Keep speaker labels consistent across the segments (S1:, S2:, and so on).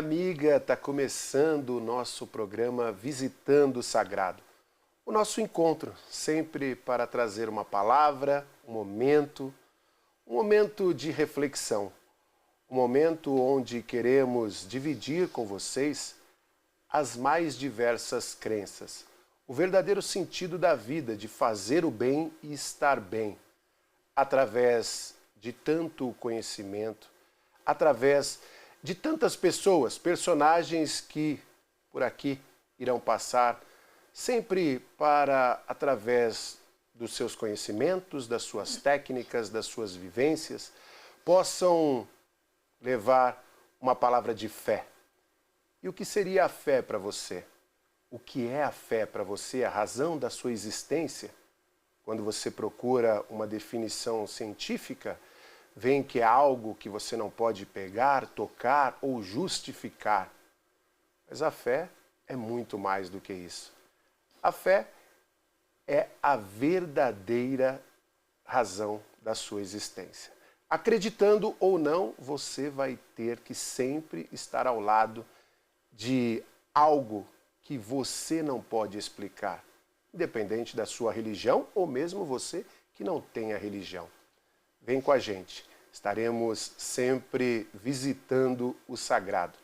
S1: amiga, está começando o nosso programa Visitando o Sagrado. O nosso encontro, sempre para trazer uma palavra, um momento de reflexão. Um momento onde queremos dividir com vocês as mais diversas crenças. O verdadeiro sentido da vida, de fazer o bem e estar bem. Através de tanto conhecimento, através de tantas pessoas, personagens que por aqui irão passar, sempre para, através dos seus conhecimentos, das suas técnicas, das suas vivências, possam levar uma palavra de fé. E o que seria a fé para você? O que é a fé para você, a razão da sua existência? Quando você procura uma definição científica, vem que é algo que você não pode pegar, tocar ou justificar. Mas a fé é muito mais do que isso. A fé é a verdadeira razão da sua existência. Acreditando ou não, você vai ter que sempre estar ao lado de algo que você não pode explicar, independente da sua religião ou mesmo você que não tenha religião. Vem com a gente, estaremos sempre visitando o sagrado.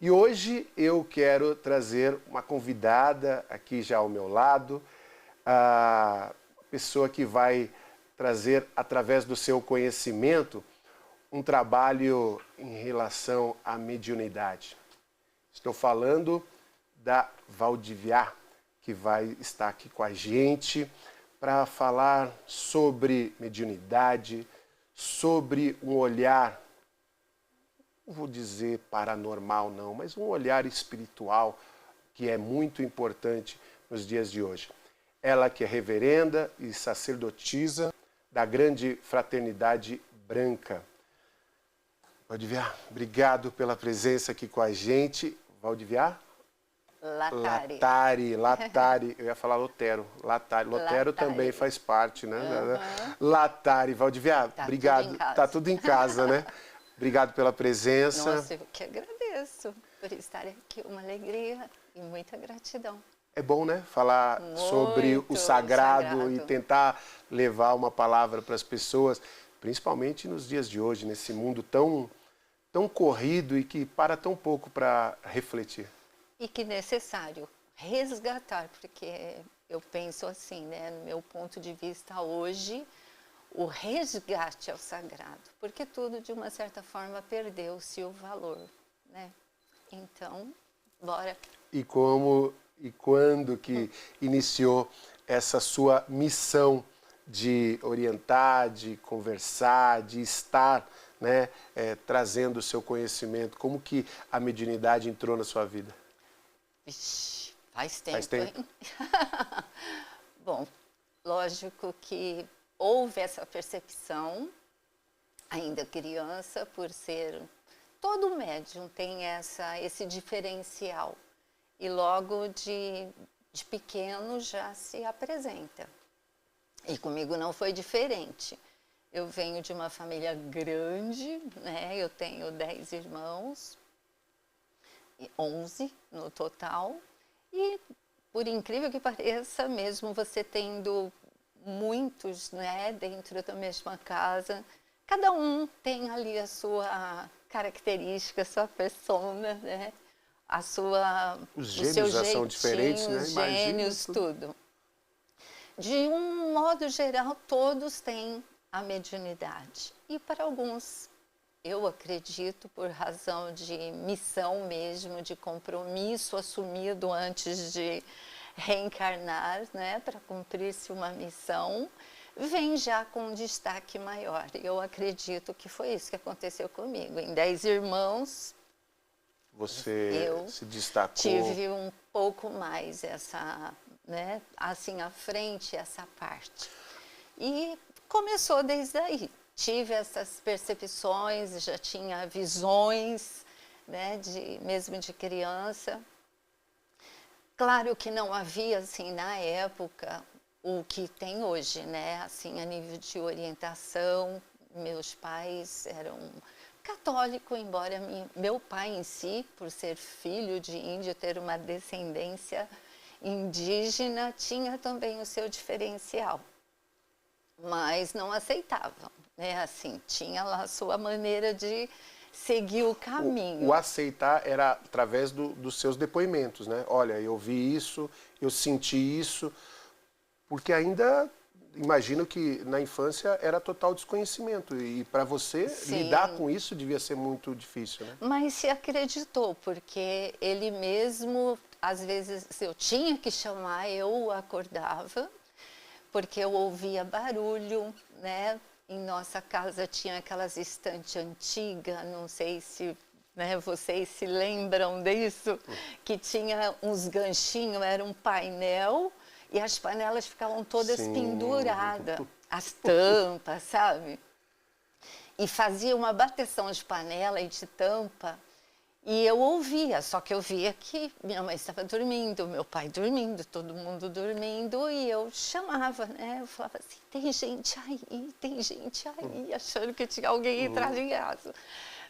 S1: E hoje eu quero trazer uma convidada aqui já ao meu lado, a pessoa que vai trazer, através do seu conhecimento, um trabalho em relação à mediunidade. Estou falando da Valdiviá, que vai estar aqui com a gente para falar sobre mediunidade, sobre um olhar, não vou dizer paranormal não, mas um olhar espiritual que é muito importante nos dias de hoje. Ela que é reverenda e sacerdotisa da Grande Fraternidade Branca. Valdiviá, obrigado pela presença aqui com a gente. Valdiviá? Latari. Eu ia falar Lotero. Lotero também faz parte, né? Uhum. Latari. Valdiviá, obrigado. Tá tudo em casa, né? Obrigado pela presença.
S2: Nossa, eu que agradeço por estar aqui. Uma alegria e muita gratidão.
S1: É bom, né? Falar sobre o sagrado e tentar levar uma palavra para as pessoas, principalmente nos dias de hoje, nesse mundo tão corrido e que para tão pouco para refletir.
S2: E que necessário resgatar, porque eu penso assim, né, no meu ponto de vista hoje, o resgate ao sagrado, porque tudo de uma certa forma perdeu-se o valor, né? Então, bora.
S1: E quando que iniciou essa sua missão de orientar, de conversar, de estar, né, trazendo o seu conhecimento? Como que a mediunidade entrou na sua vida?
S2: Vixe, faz tempo,
S1: Faz tempo.
S2: Hein? Bom, lógico que houve essa percepção, ainda criança, por ser... Todo médium tem esse diferencial. E logo de pequeno já se apresenta. E comigo não foi diferente. Eu venho de uma família grande, né? Eu tenho 10 irmãos, 11 no total. E, por incrível que pareça, mesmo você tendo muitos, né, dentro da mesma casa, cada um tem ali a sua característica, a sua persona, né?
S1: Os gênios já são diferentes, né?
S2: Os gênios, tudo. De um modo geral, todos têm a mediunidade. E para alguns, eu acredito, por razão de missão mesmo, de compromisso assumido antes de reencarnar, né, para cumprir-se uma missão, vem já com um destaque maior. Eu acredito que foi isso que aconteceu comigo. Em 10 irmãos...
S1: Você se destacou.
S2: Tive um pouco mais essa, né, assim à frente, essa parte. E começou desde aí. Tive essas percepções, já tinha visões, né, mesmo de criança. Claro que não havia, assim, na época, o que tem hoje, né, assim, a nível de orientação. Meus pais eram católico, embora meu pai em si, por ser filho de índio, ter uma descendência indígena, tinha também o seu diferencial, mas não aceitavam, né? Assim, tinha lá a sua maneira de seguir o caminho.
S1: O aceitar era através dos seus depoimentos, né? Olha, eu vi isso, eu senti isso, porque ainda imagino que na infância era total desconhecimento e para você
S2: Sim.
S1: lidar com isso devia ser muito difícil, né?
S2: Mas se acreditou, porque ele mesmo, às vezes, se eu tinha que chamar, eu acordava, porque eu ouvia barulho, né? Em nossa casa tinha aquelas estantes antigas, não sei se, né, vocês se lembram disso, que tinha uns ganchinhos, era um painel e as panelas ficavam todas
S1: Sim.
S2: penduradas, as tampas, sabe? E fazia uma bateção de panela e de tampa e eu ouvia, só que eu via que minha mãe estava dormindo, meu pai dormindo, todo mundo dormindo e eu chamava, né? Eu falava assim, tem gente aí, achando que tinha alguém entrado em casa.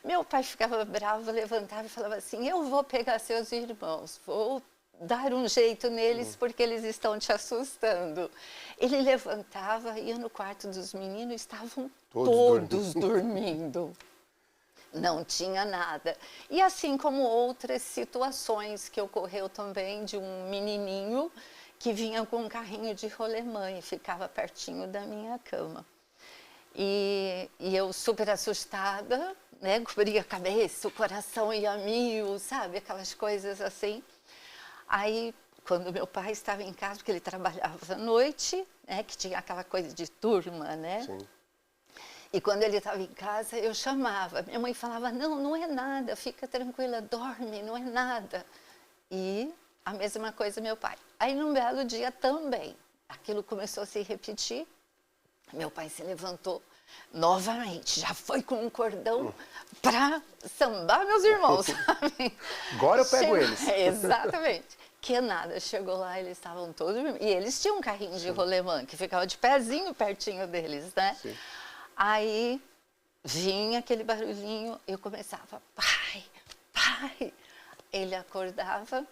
S2: Meu pai ficava bravo, levantava e falava assim, eu vou pegar seus irmãos, vou dar um jeito neles porque eles estão te assustando. Ele levantava, ia no quarto dos meninos, estavam todos dormindo. Não tinha nada. E assim como outras situações que ocorreu também de um menininho que vinha com um carrinho de rolemã e ficava pertinho da minha cama. E eu super assustada, né? Cobria a cabeça, o coração ia a mil, sabe? Aquelas coisas assim. Aí, quando meu pai estava em casa, porque ele trabalhava à noite, né? Que tinha aquela coisa de turma, né?
S1: Sim.
S2: E quando ele estava em casa, eu chamava. Minha mãe falava, não, não é nada, fica tranquila, dorme, não é nada. E a mesma coisa meu pai. Aí, num belo dia também, aquilo começou a se repetir. Meu pai se levantou novamente, já foi com um cordão para sambar meus irmãos, sabe?
S1: Agora eu pego eles.
S2: Exatamente. Que nada, chegou lá, eles estavam todos... E eles tinham um carrinho de rolemã, que ficava de pezinho pertinho deles, né?
S1: Sim.
S2: Aí vinha aquele barulhinho, eu começava, pai, pai. Ele acordava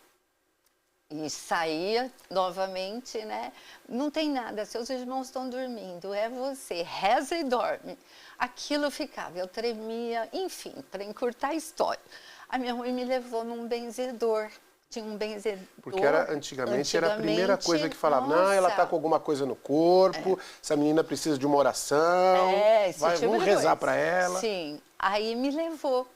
S2: e saía novamente, né? Não tem nada, seus irmãos estão dormindo, é você, reza e dorme. Aquilo ficava, eu tremia, enfim, para encurtar a história. A minha mãe me levou num benzedor. Tinha um benzedor.
S1: Porque antigamente era a primeira coisa que falava, não, ela está com alguma coisa no corpo, essa menina precisa de uma oração, vamos rezar para ela.
S2: Sim, aí me levou.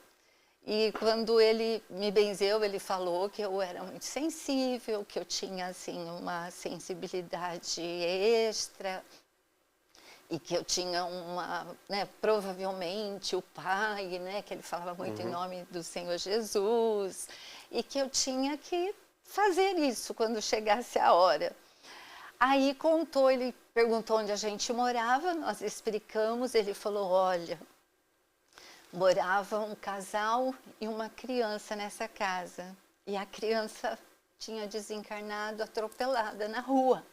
S2: E quando ele me benzeu, ele falou que eu era muito sensível, que eu tinha assim uma sensibilidade extra e que eu tinha uma, né, provavelmente o pai, né, que ele falava muito em nome do Senhor Jesus, e que eu tinha que fazer isso quando chegasse a hora. Aí contou, ele perguntou onde a gente morava, nós explicamos, ele falou, olha, morava um casal e uma criança nessa casa. E a criança tinha desencarnado atropelada na rua,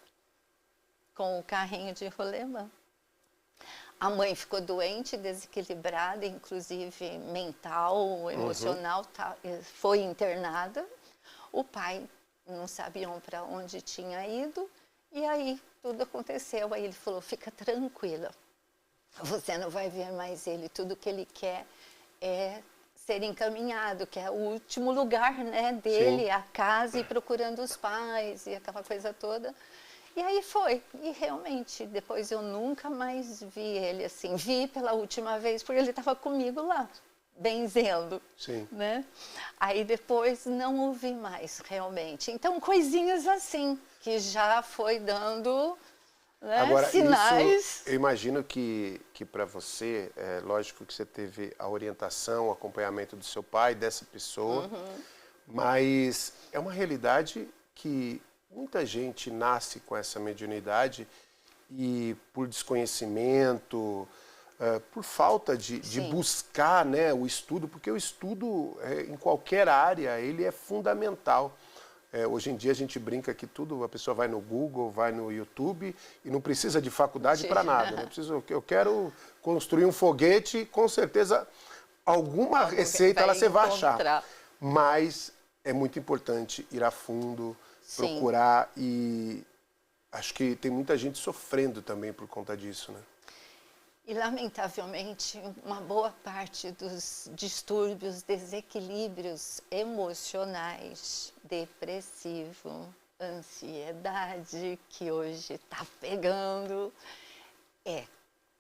S2: com o carrinho de rolemã. A mãe ficou doente, desequilibrada, inclusive mental, emocional, foi internada. O pai não sabiam para onde tinha ido. E aí tudo aconteceu. Aí ele falou, fica tranquila. Você não vai ver mais ele, tudo que ele quer é ser encaminhado, que é o último lugar, né, dele, a casa, e procurando os pais e aquela coisa toda. E aí foi, e realmente, depois eu nunca mais vi ele assim, vi pela última vez, porque ele estava comigo lá, benzendo, né? Aí depois não ouvi mais, realmente. Então, coisinhas assim, que já foi dando... Né?
S1: Agora,
S2: sinais.
S1: Isso, eu imagino que para você, é lógico que você teve a orientação, o acompanhamento do seu pai, dessa pessoa, mas é uma realidade que muita gente nasce com essa mediunidade e por desconhecimento, por falta de buscar, né, o estudo, porque o estudo em qualquer área ele é fundamental. Hoje em dia a gente brinca que tudo, a pessoa vai no Google, vai no YouTube e não precisa de faculdade para nada. Né? Eu quero construir um foguete, com certeza alguma receita você vai achar.
S2: encontrar.
S1: Mas é muito importante ir a fundo, procurar e acho que tem muita gente sofrendo também por conta disso, né?
S2: E, lamentavelmente, uma boa parte dos distúrbios, desequilíbrios emocionais, depressivo, ansiedade, que hoje está pegando,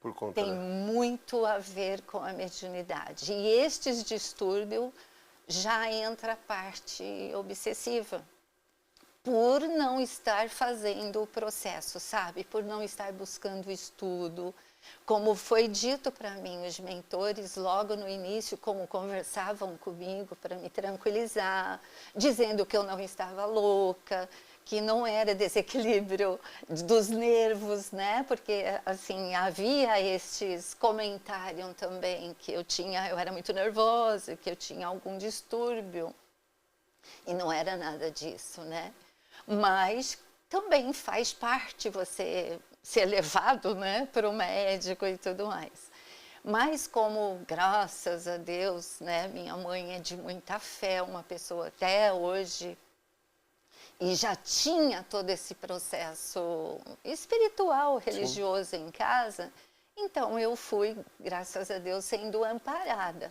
S1: Por conta,
S2: tem muito a ver com a mediunidade. E estes distúrbios já entra a parte obsessiva, por não estar fazendo o processo, sabe? Por não estar buscando estudo. Como foi dito para mim, os mentores logo no início, como conversavam comigo para me tranquilizar, dizendo que eu não estava louca, que não era desequilíbrio dos nervos, né? Porque assim havia estes comentários também que eu era muito nervosa, que eu tinha algum distúrbio e não era nada disso, né? Mas também faz parte você ser levado, né, para o médico e tudo mais. Mas como, graças a Deus, né, minha mãe é de muita fé, uma pessoa até hoje, e já tinha todo esse processo espiritual, religioso em casa, então eu fui, graças a Deus, sendo amparada.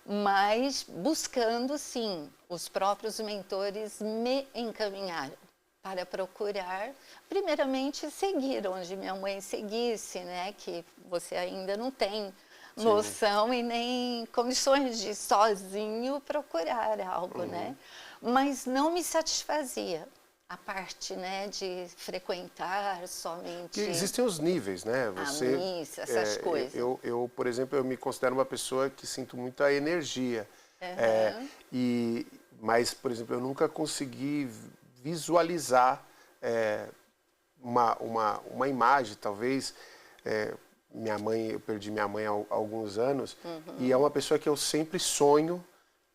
S2: Mas buscando, sim, os próprios mentores me encaminharam para procurar, primeiramente, seguir onde minha mãe seguisse, né? Que você ainda não tem noção e nem condições de sozinho procurar algo, né? Mas não me satisfazia a parte, né, de frequentar somente...
S1: Que existem os níveis, né?
S2: Você, a missa, essas coisas.
S1: Eu, por exemplo, eu me considero uma pessoa que sinto muita energia. Mas, por exemplo, eu nunca consegui visualizar uma imagem, talvez. Minha mãe, eu perdi minha mãe há alguns anos, e é uma pessoa que eu sempre sonho,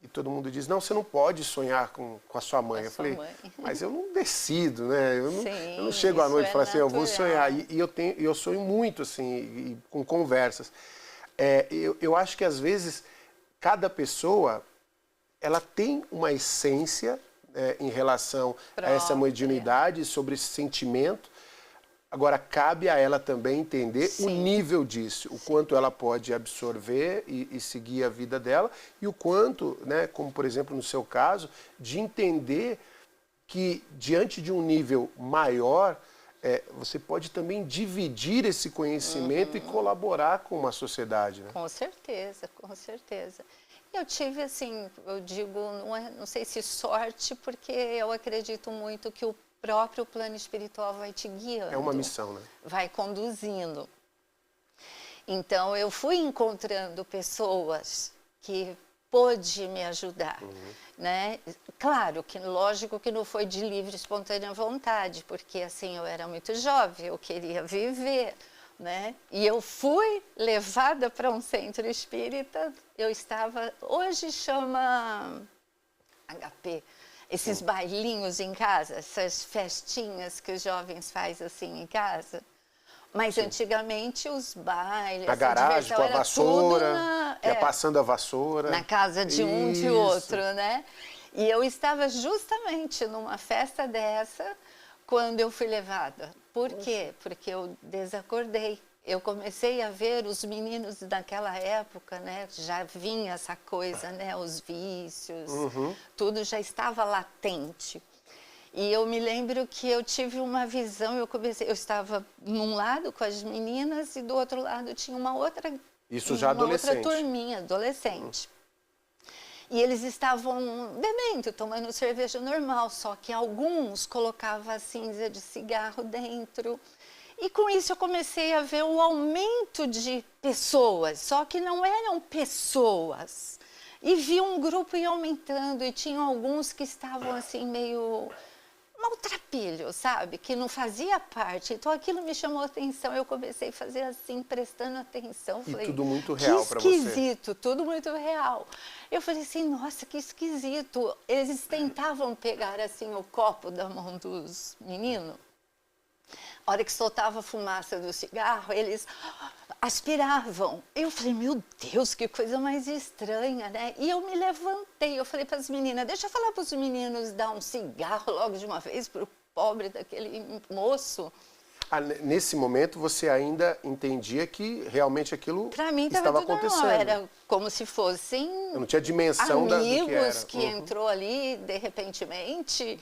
S1: e todo mundo diz, não, você não pode sonhar com a sua mãe. Eu falei, mas eu não decido, né? Eu não chego à noite e falo assim, eu vou sonhar. E eu sonho muito, assim, com conversas. Eu acho que, às vezes, cada pessoa, ela tem uma essência em relação a essa mediunidade, sobre esse sentimento. Agora, cabe a ela também entender o nível disso, o quanto ela pode absorver e seguir a vida dela, e o quanto, né, como por exemplo no seu caso, de entender que diante de um nível maior, você pode também dividir esse conhecimento e colaborar com uma sociedade. Né?
S2: Com certeza, com certeza. Eu tive, assim, eu digo, não sei se sorte, porque eu acredito muito que o próprio plano espiritual vai te guiando.
S1: É uma missão, né?
S2: Vai conduzindo. Então, eu fui encontrando pessoas que pôde me ajudar, né? Claro que, lógico que não foi de livre, espontânea vontade, porque, assim, eu era muito jovem, eu queria viver, né? E eu fui levada para um centro espírita, eu estava, hoje chama HP, esses bailinhos em casa, essas festinhas que os jovens fazem assim em casa. Mas antigamente os bailes,
S1: a garagem com a vassoura, ia passando a vassoura.
S2: Na casa de um, de outro, né? E eu estava justamente numa festa dessa quando eu fui levada. Por quê? Porque eu desacordei. Eu comecei a ver os meninos daquela época, né? Já vinha essa coisa, né? Os vícios, tudo já estava latente. E eu me lembro que eu tive uma visão, eu estava num lado com as meninas e do outro lado tinha uma outra...
S1: Isso já adolescente.
S2: Outra turminha, adolescente. E eles estavam bebendo, tomando cerveja normal, só que alguns colocavam a cinza de cigarro dentro. E com isso eu comecei a ver o aumento de pessoas, só que não eram pessoas. E vi um grupo ir aumentando e tinha alguns que estavam assim meio maltrapilhos, sabe? Que não fazia parte. Então aquilo me chamou a atenção, eu comecei a fazer assim, prestando atenção.
S1: E
S2: falei,
S1: tudo muito real para você.
S2: Que esquisito, tudo muito real. Eu falei assim, nossa, que esquisito. Eles tentavam pegar assim o copo da mão dos meninos. A hora que soltava a fumaça do cigarro, eles aspiravam. Eu falei, meu Deus, que coisa mais estranha, né? E eu me levantei, eu falei para as meninas, deixa eu falar para os meninos dar um cigarro logo de uma vez para o pobre daquele moço.
S1: Nesse momento você ainda entendia que realmente aquilo
S2: Para mim
S1: estava
S2: tudo
S1: acontecendo.
S2: normal, era como se fossem
S1: Eu não tinha dimensão do que era.
S2: amigos que entrou ali de repentemente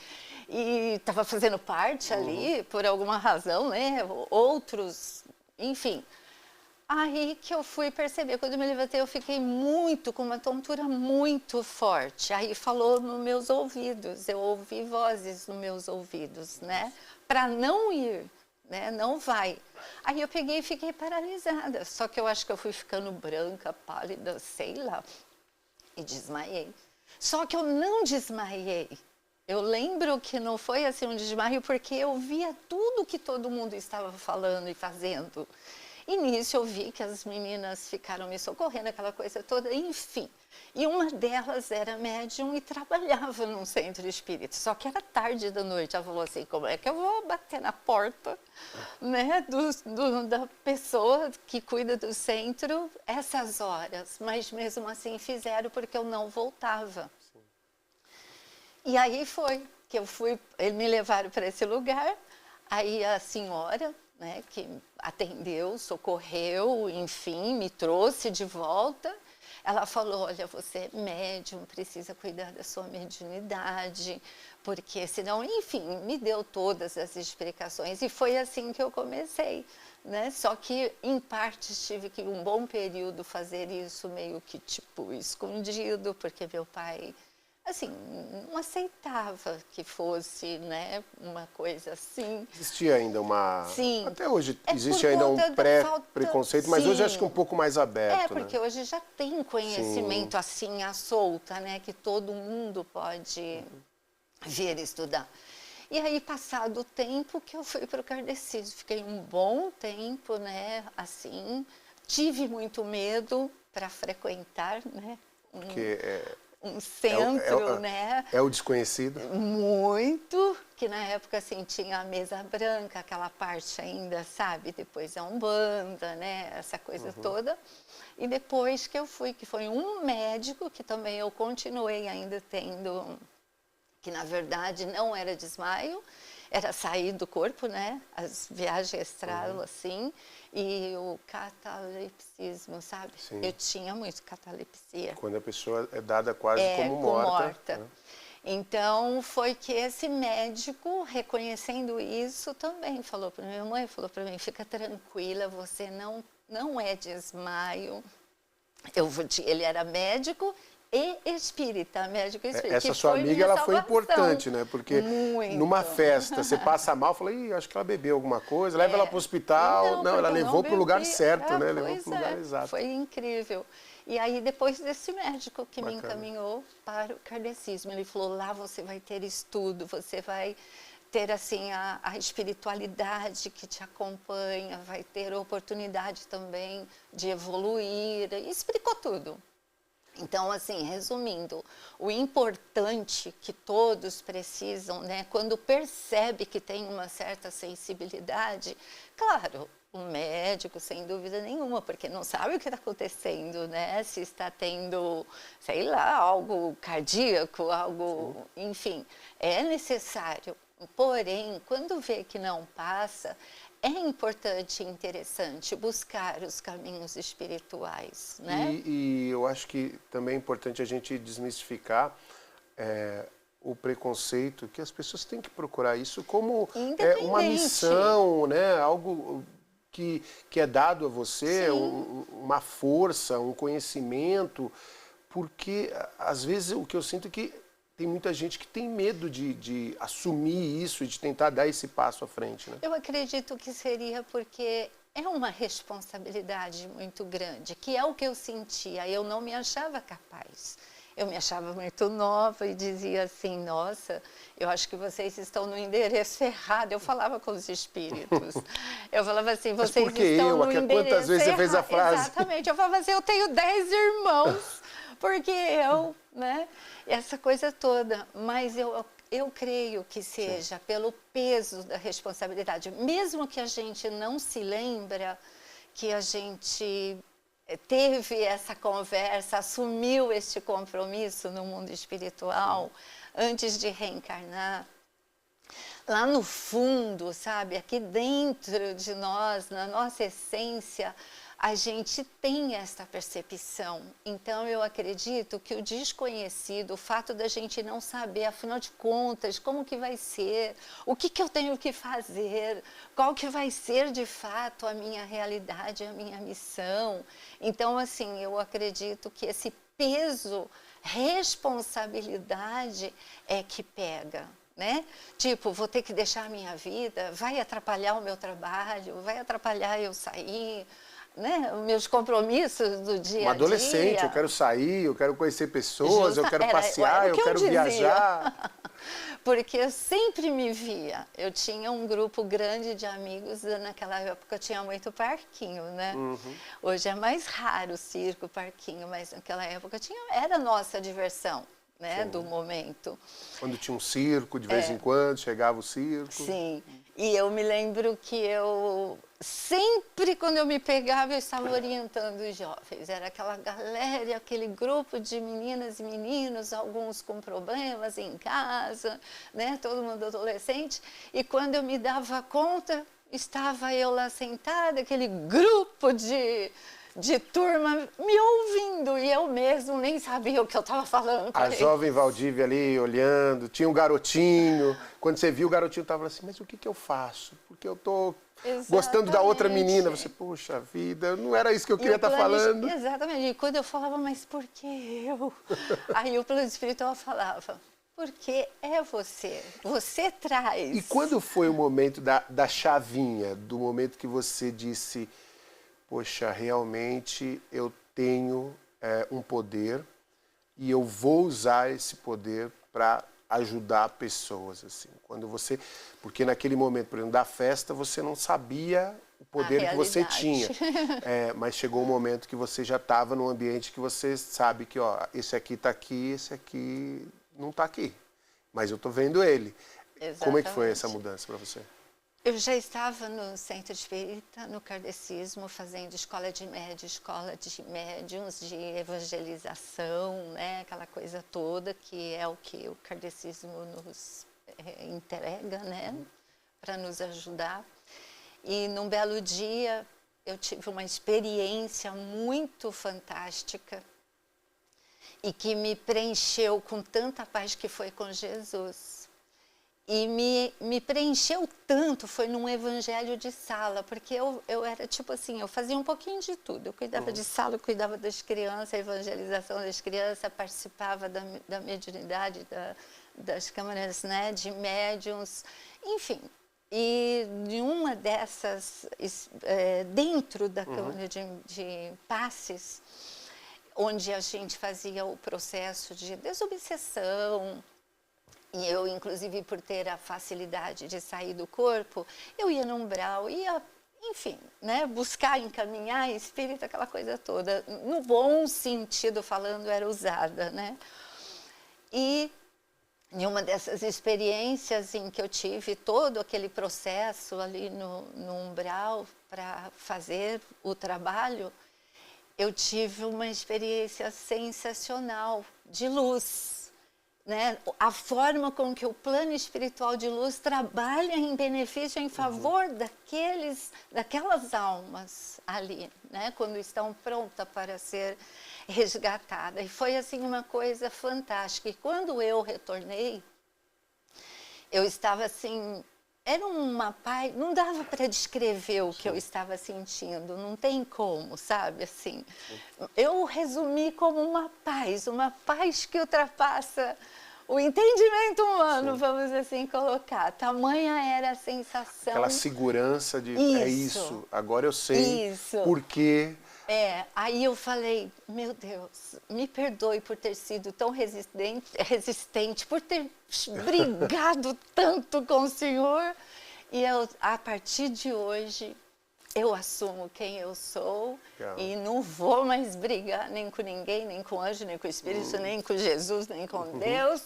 S2: e estava fazendo parte ali por alguma razão, né? Outros, enfim. Aí que eu fui perceber, quando eu me levantei eu fiquei com uma tontura muito forte. Aí falou nos meus ouvidos, eu ouvi vozes nos meus ouvidos, né? Para não ir, né? Não vai. Aí eu peguei e fiquei paralisada, só que eu acho que eu fui ficando branca, pálida, sei lá, e desmaiei. Só que eu não desmaiei. Eu lembro que não foi assim um desmaio, porque eu via tudo que todo mundo estava falando e fazendo. E nisso eu vi que as meninas ficaram me socorrendo, aquela coisa toda, enfim. E uma delas era médium e trabalhava num centro espírita. Só que era tarde da noite. Ela falou assim, como é que eu vou bater na porta, né, da pessoa que cuida do centro essas horas? Mas mesmo assim fizeram porque eu não voltava. Sim. E aí foi que eles me levaram para esse lugar, aí a senhora, né, que atendeu, socorreu, enfim, me trouxe de volta. Ela falou, olha, você é médium, precisa cuidar da sua mediunidade, porque senão, enfim, me deu todas as explicações. E foi assim que eu comecei, né? Só que, em parte, tive que, um bom período, fazer isso meio que, tipo, escondido, porque meu pai... assim, não aceitava que fosse, né, uma coisa assim.
S1: Existia ainda uma...
S2: Sim.
S1: Até hoje existe ainda um pré-preconceito, mas hoje acho que um pouco mais aberto,
S2: porque
S1: né?
S2: hoje já tem conhecimento assim, à solta, né, que todo mundo pode vir estudar. E aí, passado o tempo que eu fui para o kardecismo, fiquei um bom tempo, né, assim, tive muito medo para frequentar, né,
S1: porque
S2: um centro, né?
S1: É o desconhecido.
S2: Muito, que na época, assim, tinha a mesa branca, aquela parte ainda, sabe? Depois a Umbanda, né? Essa coisa toda. E depois que eu fui, que foi um médico, que também eu continuei ainda tendo, que na verdade não era desmaio, era sair do corpo, né? As viagens astral, assim, e o catalepsismo, sabe?
S1: Sim.
S2: Eu tinha muito catalepsia.
S1: Quando a pessoa é dada quase como morta. Né?
S2: Então, foi que esse médico, reconhecendo isso, também falou para minha mãe, falou para mim, fica tranquila, você não é desmaio. Ele era médico e espírita, médico e espírita.
S1: Essa sua amiga, ela foi importante, né? Porque numa festa, você passa mal, fala, ih, acho que ela bebeu alguma coisa, leva ela para o hospital. Não, ela levou para o lugar certo, né? Levou para o lugar exato.
S2: Foi incrível. E aí, depois desse médico que me encaminhou para o kardecismo, ele falou, lá você vai ter estudo, você vai ter, assim, a espiritualidade que te acompanha, vai ter oportunidade também de evoluir, e explicou tudo. Então, assim, resumindo, o importante que todos precisam, né, quando percebe que tem uma certa sensibilidade, claro, o médico, sem dúvida nenhuma, porque não sabe o que está acontecendo, né, se está tendo, sei lá, algo cardíaco, algo, enfim, é necessário. Porém, quando vê que não passa, é importante e interessante buscar os caminhos espirituais, né?
S1: E eu acho que também é importante a gente desmistificar o preconceito, que as pessoas têm que procurar isso como uma missão, né? Algo que é dado a você, uma força, um conhecimento, porque às vezes o que eu sinto é que tem muita gente que tem medo de assumir isso e de tentar dar esse passo à frente, né?
S2: Eu acredito que seria porque é uma responsabilidade muito grande, que é o que eu sentia. Eu não me achava capaz. Eu me achava muito nova e dizia assim, nossa, eu acho que vocês estão no endereço errado. Eu falava com os espíritos. Eu falava assim, vocês estão no endereço errado.
S1: Quantas vezes você fez a frase?
S2: Exatamente. Eu falava assim, eu tenho 10 irmãos, porque eu, né? Essa coisa toda. Mas eu creio que seja pelo peso da responsabilidade. Mesmo que a gente não se lembra que a gente teve essa conversa, assumiu este compromisso no mundo espiritual, antes de reencarnar. Lá no fundo, sabe, aqui dentro de nós, na nossa essência, a gente tem essa percepção. Então, eu acredito que o desconhecido, o fato da gente não saber, afinal de contas, como que vai ser, o que eu tenho que fazer, qual que vai ser, de fato, a minha realidade, a minha missão. Então, assim, eu acredito que esse peso, responsabilidade é que pega. Né? Tipo, vou ter que deixar a minha vida, vai atrapalhar o meu trabalho, vai atrapalhar eu sair, né? Os meus compromissos do dia a dia.
S1: Uma adolescente, eu quero sair, eu quero conhecer pessoas, eu quero passear, eu quero viajar.
S2: Porque eu sempre me via. Eu tinha um grupo grande de amigos, naquela época eu tinha muito parquinho, né? Hoje é mais raro o circo, parquinho, mas naquela época era a nossa diversão. Né, do momento.
S1: Quando tinha um circo, de vez em quando, chegava o circo.
S2: Sim, e eu me lembro que eu, sempre quando eu me pegava, eu estava orientando os jovens. Era aquela galera, aquele grupo de meninas e meninos, alguns com problemas em casa, né, todo mundo adolescente. E quando eu me dava conta, estava eu lá sentada, aquele grupo de turma me ouvindo, e eu mesmo nem sabia o que eu estava falando.
S1: A jovem Valdívia ali olhando, tinha um garotinho. Quando você viu, o garotinho estava assim, mas o que eu faço? Porque eu estou gostando da outra menina. Você, poxa vida, não era isso que eu queria estar falando.
S2: Exatamente. E quando eu falava, mas por que eu? Aí o plano espiritual falava, porque é você. Você traz.
S1: E quando foi o momento da chavinha, do momento que você disse, poxa, realmente eu tenho um poder e eu vou usar esse poder para ajudar pessoas, assim. Quando você, porque naquele momento, por exemplo, da festa, você não sabia o poder que você tinha, mas chegou um momento que você já estava num ambiente que você sabe que, ó, esse aqui está aqui, esse aqui não está aqui, mas eu estou vendo ele. Exatamente. Como é que foi essa mudança para você?
S2: Eu já estava no Centro Espírita, no Kardecismo, fazendo escola de médiuns, de evangelização, né? Aquela coisa toda que é o que o Kardecismo nos entrega, né? Para nos ajudar. E num belo dia eu tive uma experiência muito fantástica e que me preencheu com tanta paz, que foi com Jesus. E me preencheu tanto, foi num evangelho de sala, porque eu era tipo assim, eu fazia um pouquinho de tudo. Eu cuidava de sala, eu cuidava das crianças, a evangelização das crianças, participava da mediunidade, das câmaras, né, de médiuns, enfim. E de uma dessas, dentro da câmara de passes, onde a gente fazia o processo de desobsessão, e eu, inclusive, por ter a facilidade de sair do corpo, eu ia no umbral, ia, enfim, né, buscar, encaminhar espírito, aquela coisa toda. No bom sentido falando, era usada, né? E em uma dessas experiências em que eu tive todo aquele processo ali no umbral para fazer o trabalho, eu tive uma experiência sensacional de luz. Né? A forma com que o plano espiritual de luz trabalha em benefício, em favor daquelas almas ali, né? Quando estão prontas para ser resgatadas. E foi assim uma coisa fantástica. E quando eu retornei, eu estava assim, era uma paz, não dava para descrever o que eu estava sentindo, não tem como, sabe, assim. Eu resumi como uma paz que ultrapassa o entendimento humano, vamos assim colocar. Tamanha era a sensação.
S1: Aquela segurança de, é isso, agora eu sei por quê.
S2: Aí eu falei, meu Deus, me perdoe por ter sido tão resistente, por ter brigado tanto com o Senhor. E eu, a partir de hoje, eu assumo quem eu sou
S1: Legal.
S2: e não vou mais brigar nem com ninguém, nem com o anjo, nem com o Espírito, nem com Jesus, nem com Deus.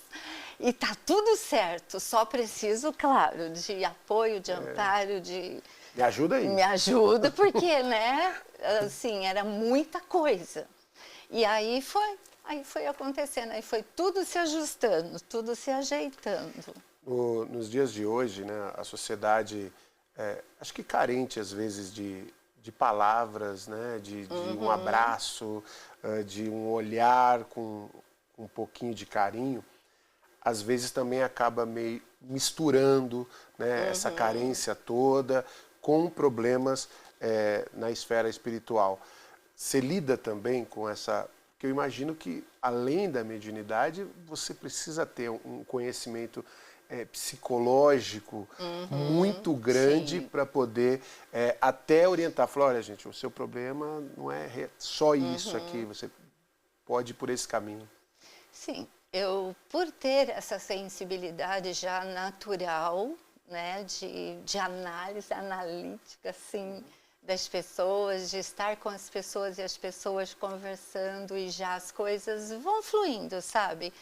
S2: E tá tudo certo, só preciso, claro, de apoio, de amparo, de...
S1: Me ajuda aí.
S2: Me ajuda, porque, né, assim, era muita coisa. E aí foi acontecendo, aí foi tudo se ajustando, tudo se ajeitando.
S1: Nos dias de hoje, né, a sociedade, acho que carente às vezes de palavras, né, de um abraço, de um olhar com um pouquinho de carinho, às vezes também acaba meio misturando, né, essa carência toda com problemas na esfera espiritual. Você lida também com essa... Porque eu imagino que, além da mediunidade, você precisa ter um conhecimento psicológico muito grande para poder até orientar. Falar, olha, gente, o seu problema não é só isso aqui, você pode ir por esse caminho.
S2: Sim, eu, por ter essa sensibilidade já natural, né, de análise analítica, assim, das pessoas, de estar com as pessoas e as pessoas conversando e já as coisas vão fluindo, sabe?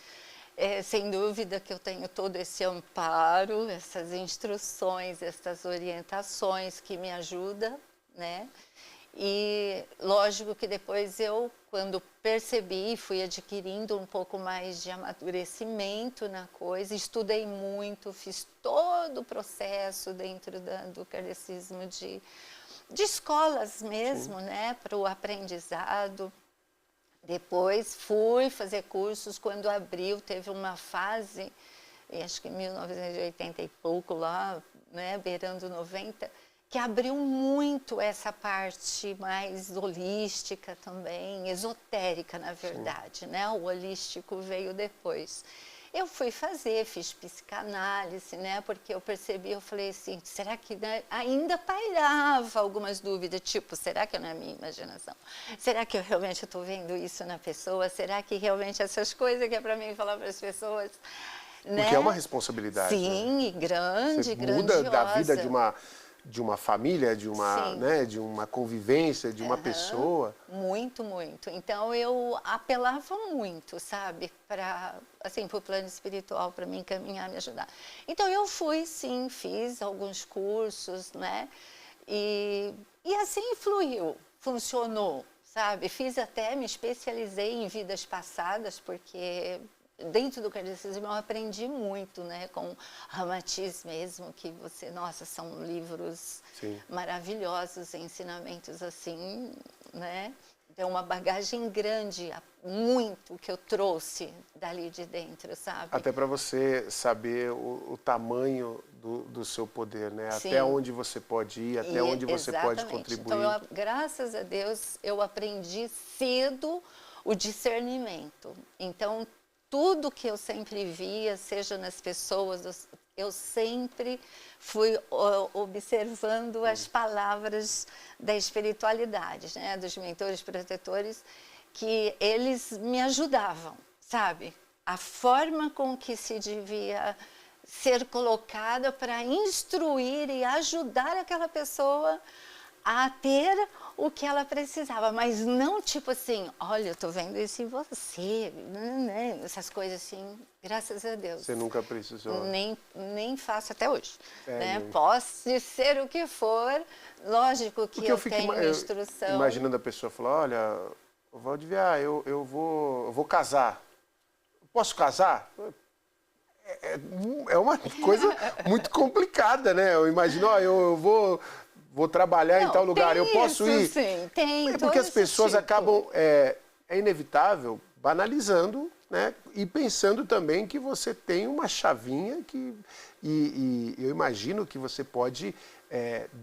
S2: Sem dúvida que eu tenho todo esse amparo, essas instruções, essas orientações que me ajudam, né? E lógico que depois eu, quando percebi, fui adquirindo um pouco mais de amadurecimento na coisa, estudei muito, fiz todo o processo dentro do kardecismo de escolas mesmo, né, para o aprendizado. Depois fui fazer cursos, quando abriu, teve uma fase, acho que em 1980 e pouco lá, né, beirando 90, que abriu muito essa parte mais holística também, esotérica, na verdade, né? O holístico veio depois. Eu fui fazer, fiz psicanálise, né? Porque eu percebi, eu falei assim, será que, né? Ainda pairava algumas dúvidas, tipo, será que não é minha imaginação? Será que eu realmente estou vendo isso na pessoa? Será que realmente essas coisas que é para mim falar para as pessoas... Né?
S1: Porque é uma responsabilidade.
S2: Sim,
S1: né?
S2: E grande,
S1: Você
S2: grandiosa.
S1: muda da vida de uma família, né, de uma convivência, de uma pessoa.
S2: Muito, muito. Então eu apelava muito, sabe, para o plano espiritual, para me encaminhar, me ajudar. Então eu fui, sim, fiz alguns cursos, né, e assim fluiu, funcionou, sabe. Fiz até, me especializei em vidas passadas, porque dentro do kardecismo eu aprendi muito, né, com Ramatiz mesmo, que você, nossa, são livros maravilhosos, ensinamentos assim, né, então uma bagagem grande, muito que eu trouxe dali de dentro, sabe?
S1: Até para você saber o tamanho do seu poder, né,
S2: Sim.
S1: até onde você pode ir, até onde você pode contribuir.
S2: Então, graças a Deus, eu aprendi cedo o discernimento. Então, tudo que eu sempre via, seja nas pessoas, eu sempre fui observando as palavras da espiritualidade, né, dos mentores protetores, que eles me ajudavam, sabe? A forma com que se devia ser colocada para instruir e ajudar aquela pessoa a ter o que ela precisava, mas não tipo assim, olha, eu tô vendo isso em você, né? Essas coisas assim, graças a Deus.
S1: Você nunca precisou?
S2: Nem faço até hoje. Né? Pode ser o que for, lógico que eu tenho instrução.
S1: Imaginando a pessoa falar, olha, Valdivia, eu vou casar. Posso casar? É uma coisa muito complicada, né? Eu imagino, eu vou trabalhar em tal lugar, eu posso ir?
S2: Sim, tem.
S1: Porque as pessoas acabam, é inevitável, banalizando, né? E pensando também que você tem uma chavinha e eu imagino que você pode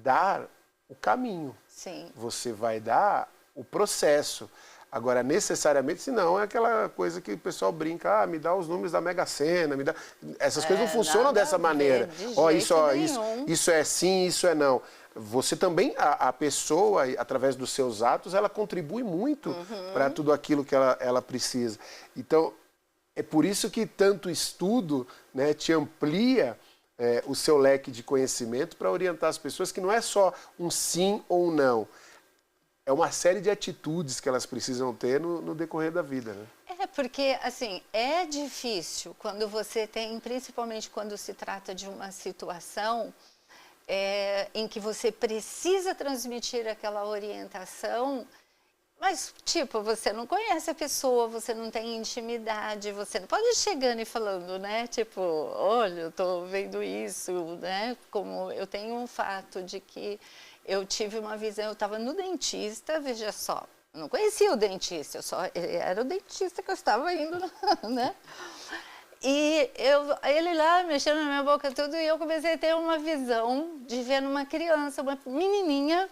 S1: dar o caminho.
S2: Sim.
S1: Você vai dar o processo. Agora, necessariamente, se não, é aquela coisa que o pessoal brinca, me dá os números da Mega Sena, me dá... Essas coisas não funcionam dessa maneira. Isso é sim, isso é não. Você também, a pessoa, através dos seus atos, ela contribui muito para tudo aquilo que ela precisa. Então, é por isso que tanto estudo, né, te amplia o seu leque de conhecimento para orientar as pessoas, que não é só um sim ou um não. É uma série de atitudes que elas precisam ter no decorrer da vida, né?
S2: Porque, assim, é difícil quando você tem, principalmente quando se trata de uma situação em que você precisa transmitir aquela orientação, mas, tipo, você não conhece a pessoa, você não tem intimidade, você não pode ir chegando e falando, né? Tipo, olha, eu tô vendo isso, né? Como eu tenho um fato de que eu tive uma visão, eu estava no dentista, veja só, eu não conhecia o dentista, era o dentista que eu estava indo, né? E ele lá mexendo na minha boca tudo, e eu comecei a ter uma visão de ver uma criança, uma menininha,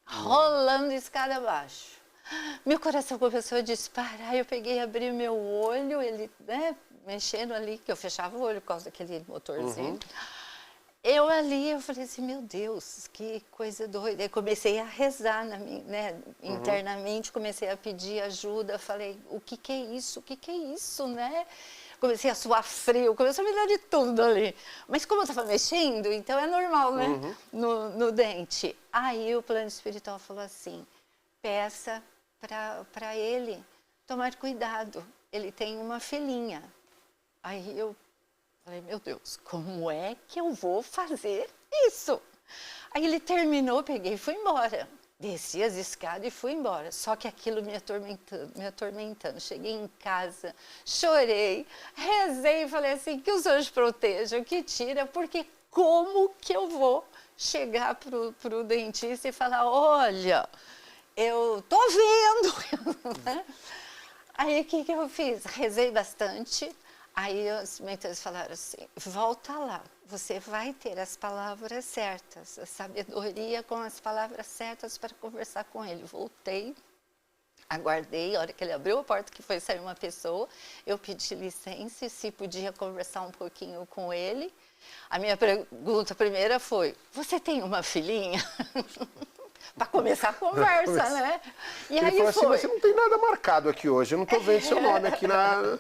S2: rolando escada abaixo. Meu coração começou a disparar, eu peguei, abri meu olho, ele, né, mexendo ali, que eu fechava o olho por causa daquele motorzinho. Eu ali, eu falei assim, meu Deus, que coisa doida. Aí comecei a rezar, né, internamente, comecei a pedir ajuda, falei, o que é isso? O que é isso, né? Comecei a suar frio, começou a me dar de tudo ali. Mas como eu estava mexendo, então é normal, né, no dente. Aí o plano espiritual falou assim, peça para ele tomar cuidado, ele tem uma filhinha. Aí eu falei, meu Deus, como é que eu vou fazer isso? Aí ele terminou, peguei e fui embora. Desci as escadas e fui embora. Só que aquilo me atormentando, me atormentando. Cheguei em casa, chorei, rezei e falei assim, que os anjos protejam, que tira, porque como que eu vou chegar pro dentista e falar, olha, eu tô vendo. Aí o que eu fiz? Rezei bastante. Aí os mentores falaram assim, volta lá, você vai ter as palavras certas, a sabedoria com as palavras certas para conversar com ele. Voltei, aguardei, a hora que ele abriu a porta, que foi sair uma pessoa, eu pedi licença se podia conversar um pouquinho com ele. A minha pergunta primeira foi, você tem uma filhinha? Para começar a conversa, né? E
S1: ele
S2: aí
S1: falou
S2: foi.
S1: assim, mas você não tem nada marcado aqui hoje, eu não estou vendo seu nome aqui na...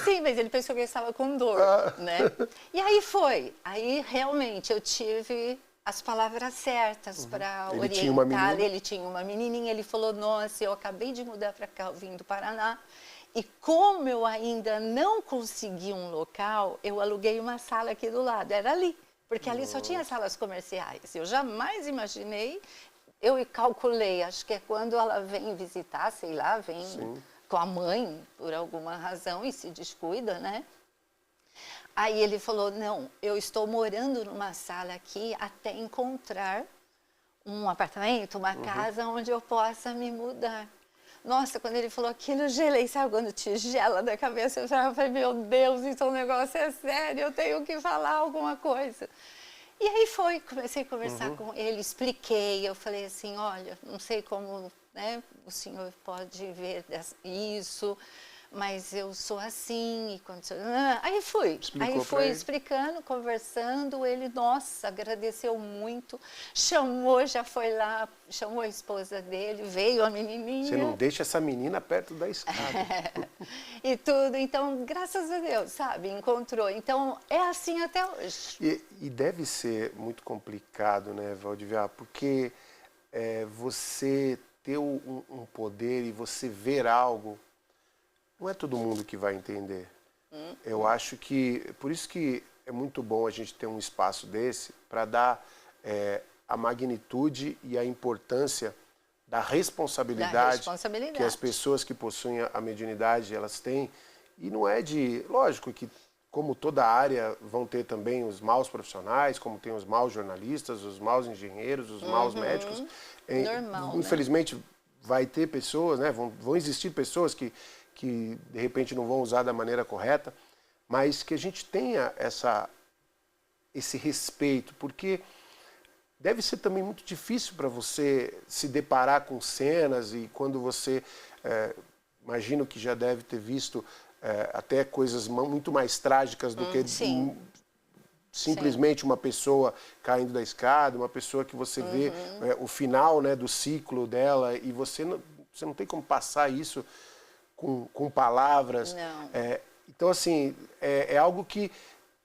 S2: Sim, mas ele pensou que eu estava com dor, né? E aí foi. Aí realmente eu tive as palavras certas para orientar. Ele tinha uma menininha, ele falou, nossa, eu acabei de mudar para cá, eu vim do Paraná. E como eu ainda não consegui um local, eu aluguei uma sala aqui do lado, era ali. Porque ali só tinha salas comerciais. Eu jamais imaginei, eu calculei, acho que é quando ela vem visitar, sei lá, vem... Sim. Com a mãe, por alguma razão, e se descuida, né? Aí ele falou, não, eu estou morando numa sala aqui até encontrar um apartamento, uma casa onde eu possa me mudar. Nossa, quando ele falou aquilo, eu gelei, sabe quando te gela da cabeça? Eu falei, meu Deus, então o negócio é sério, eu tenho que falar alguma coisa. E aí foi, comecei a conversar com ele, expliquei, eu falei assim, olha, não sei como, né, o senhor pode ver isso, mas eu sou assim, e quando... Aí fui explicando, conversando, ele, nossa, agradeceu muito, chamou, já foi lá, chamou a esposa dele, veio a menininha.
S1: Você não deixa essa menina perto da escada.
S2: E tudo, então, graças a Deus, sabe, encontrou. Então, é assim até hoje.
S1: E deve ser muito complicado, né, Valdivia, porque você ter um poder e você ver algo, não é todo mundo que vai entender. Eu acho que, por isso que é muito bom a gente ter um espaço desse para dar a magnitude e a importância da responsabilidade que as pessoas que possuem a mediunidade elas têm. E não é de... Lógico que, como toda área, vão ter também os maus profissionais, como tem os maus jornalistas, os maus engenheiros, os maus médicos.
S2: Normal,
S1: infelizmente, né? Vai ter pessoas, né? Vão existir pessoas que de repente não vão usar da maneira correta, mas que a gente tenha esse respeito, porque deve ser também muito difícil para você se deparar com cenas e quando você, imagino que já deve ter visto até coisas muito mais trágicas do que simplesmente uma pessoa caindo da escada, uma pessoa que você vê o final, né, do ciclo dela e você não tem como passar isso com palavras.
S2: Não.
S1: Então, assim, é algo que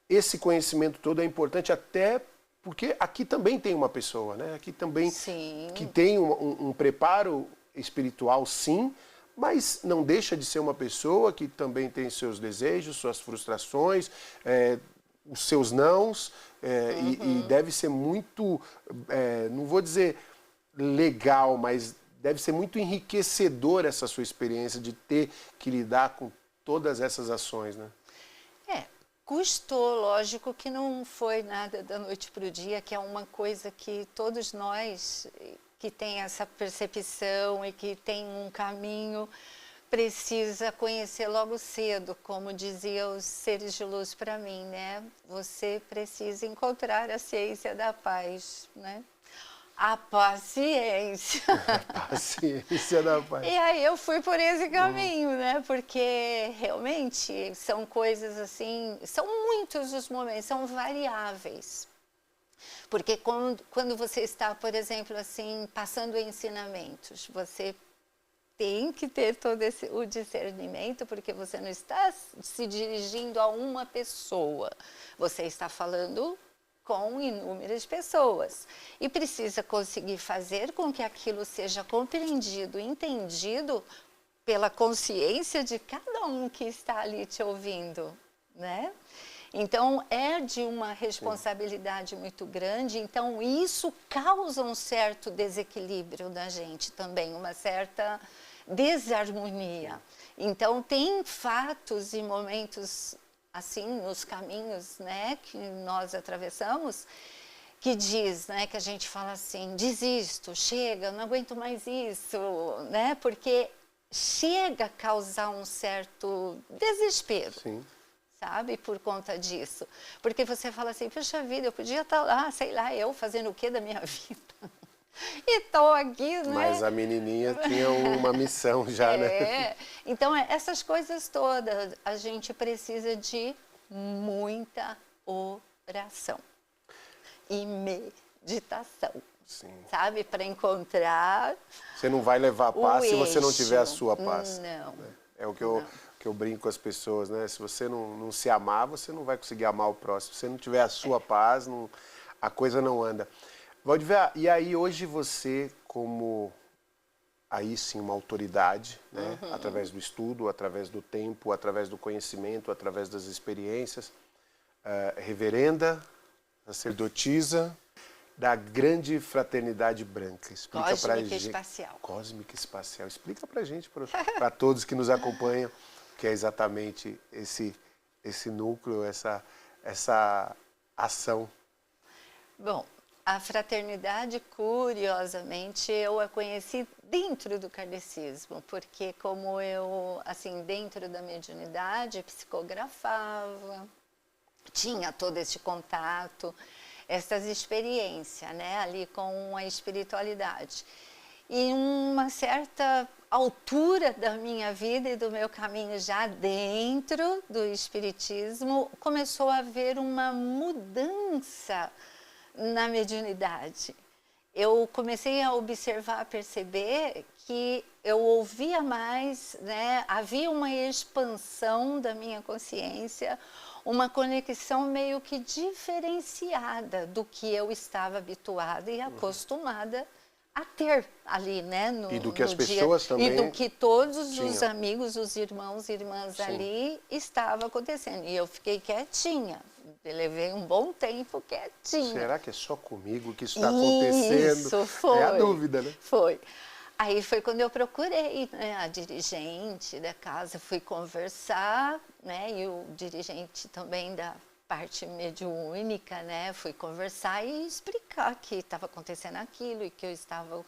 S1: esse conhecimento todo é importante até porque aqui também tem uma pessoa, né? Aqui também
S2: Sim.
S1: que tem um preparo espiritual, sim, mas não deixa de ser uma pessoa que também tem seus desejos, suas frustrações, os seus nãos, e deve ser muito, não vou dizer legal, mas deve ser muito enriquecedor essa sua experiência de ter que lidar com todas essas ações, né?
S2: Custou, lógico que não foi nada da noite para o dia, que é uma coisa que todos nós que tem essa percepção e que tem um caminho precisa conhecer logo cedo, como diziam os seres de luz para mim, né? Você precisa encontrar a ciência da paz, né? A paciência.
S1: A paciência da paz.
S2: E aí eu fui por esse caminho, né? Porque realmente são coisas assim, são muitos os momentos, são variáveis. Porque quando você está, por exemplo, assim, passando ensinamentos, você tem que ter todo o discernimento, porque você não está se dirigindo a uma pessoa, você está falando com inúmeras pessoas e precisa conseguir fazer com que aquilo seja compreendido, entendido pela consciência de cada um que está ali te ouvindo, né? Então é de uma responsabilidade muito grande, então isso causa um certo desequilíbrio na gente também, uma certa desarmonia. Então tem fatos e momentos assim, nos caminhos, né, que nós atravessamos, que diz, né, que a gente fala assim, desisto, chega, não aguento mais isso, né, porque chega a causar um certo desespero.
S1: Sim.
S2: Sabe, por conta disso. Porque você fala assim, puxa vida, eu podia estar lá, sei lá, eu fazendo o que da minha vida? E estou aqui, né?
S1: Mas a menininha tinha uma missão já, né?
S2: Então, essas coisas todas, a gente precisa de muita oração e meditação. Sim. Sabe? Para encontrar.
S1: Você não vai levar a paz se você não tiver a sua paz.
S2: Não.
S1: É o que eu brinco com as pessoas, né? Se você não se amar, você não vai conseguir amar o próximo. Se você não tiver a sua paz, a coisa não anda. Valdiver, e aí hoje você, como aí sim uma autoridade, né? Através do estudo, através do tempo, através do conhecimento, através das experiências, reverenda, sacerdotisa da grande fraternidade branca. Explica pra gente.
S2: Cósmica Espacial.
S1: Cósmica Espacial. Explica pra gente, para todos que nos acompanham, que é exatamente esse núcleo, essa ação.
S2: Bom, a fraternidade, curiosamente, eu a conheci dentro do kardecismo, porque como eu, assim, dentro da mediunidade, psicografava, tinha todo esse contato, essas experiências, né, ali com a espiritualidade. E uma certa altura da minha vida e do meu caminho já dentro do espiritismo, começou a haver uma mudança na mediunidade. Eu comecei a observar, a perceber que eu ouvia mais, né? Havia uma expansão da minha consciência, uma conexão meio que diferenciada do que eu estava habituada e acostumada a ter ali, né?
S1: E do que as pessoas também.
S2: E do que todos os amigos, os irmãos e irmãs ali estava acontecendo. E eu fiquei quietinha. Eu levei um bom tempo quietinha.
S1: Será que é só comigo que isso está acontecendo?
S2: Isso, foi.
S1: É a dúvida, né?
S2: Foi. Aí foi quando eu procurei, né, a dirigente da casa, fui conversar, né, e o dirigente também da parte mediúnica, né, fui conversar e explicar que estava acontecendo aquilo e que eu estava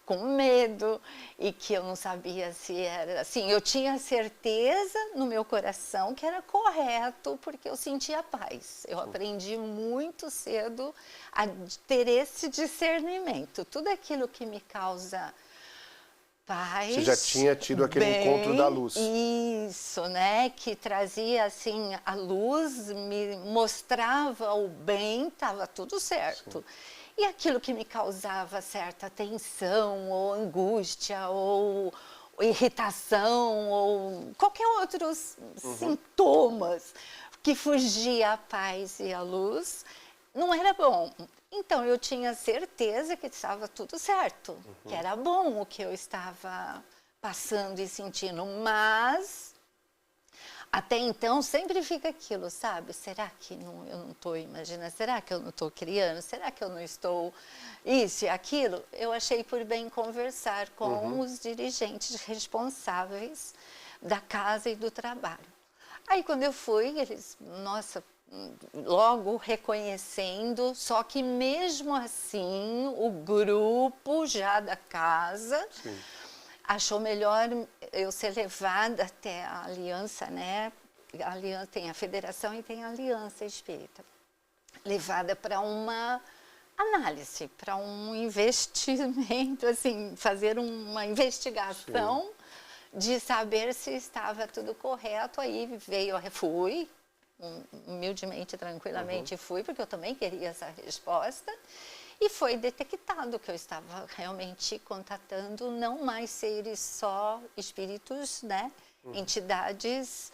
S2: com medo e que eu não sabia se era assim. Eu tinha certeza no meu coração que era correto porque eu sentia paz. Eu aprendi muito cedo a ter esse discernimento. Tudo aquilo que me causa paz.
S1: Você já tinha tido aquele encontro da luz.
S2: Isso, né? Que trazia assim a luz, me mostrava o bem, estava tudo certo. Sim. E aquilo que me causava certa tensão, ou angústia, ou irritação, ou qualquer outros sintomas, que fugia a paz e a luz, não era bom. Então, eu tinha certeza que estava tudo certo, que era bom o que eu estava passando e sentindo, mas até então sempre fica aquilo, sabe? Será que não, eu não estou imaginando? Será que eu não estou criando? Será que eu não estou isso e aquilo? Eu achei por bem conversar com os dirigentes responsáveis da casa e do trabalho. Aí quando eu fui, eles, nossa, logo reconhecendo, só que mesmo assim o grupo já da casa achou melhor eu ser levada até a aliança, né? Tem a federação e tem a aliança espírita. Levada para uma análise, para um investimento, assim, fazer uma investigação de saber se estava tudo correto. Aí fui, humildemente, tranquilamente fui, porque eu também queria essa resposta. E foi detectado que eu estava realmente contatando não mais seres só espíritos, né? Entidades,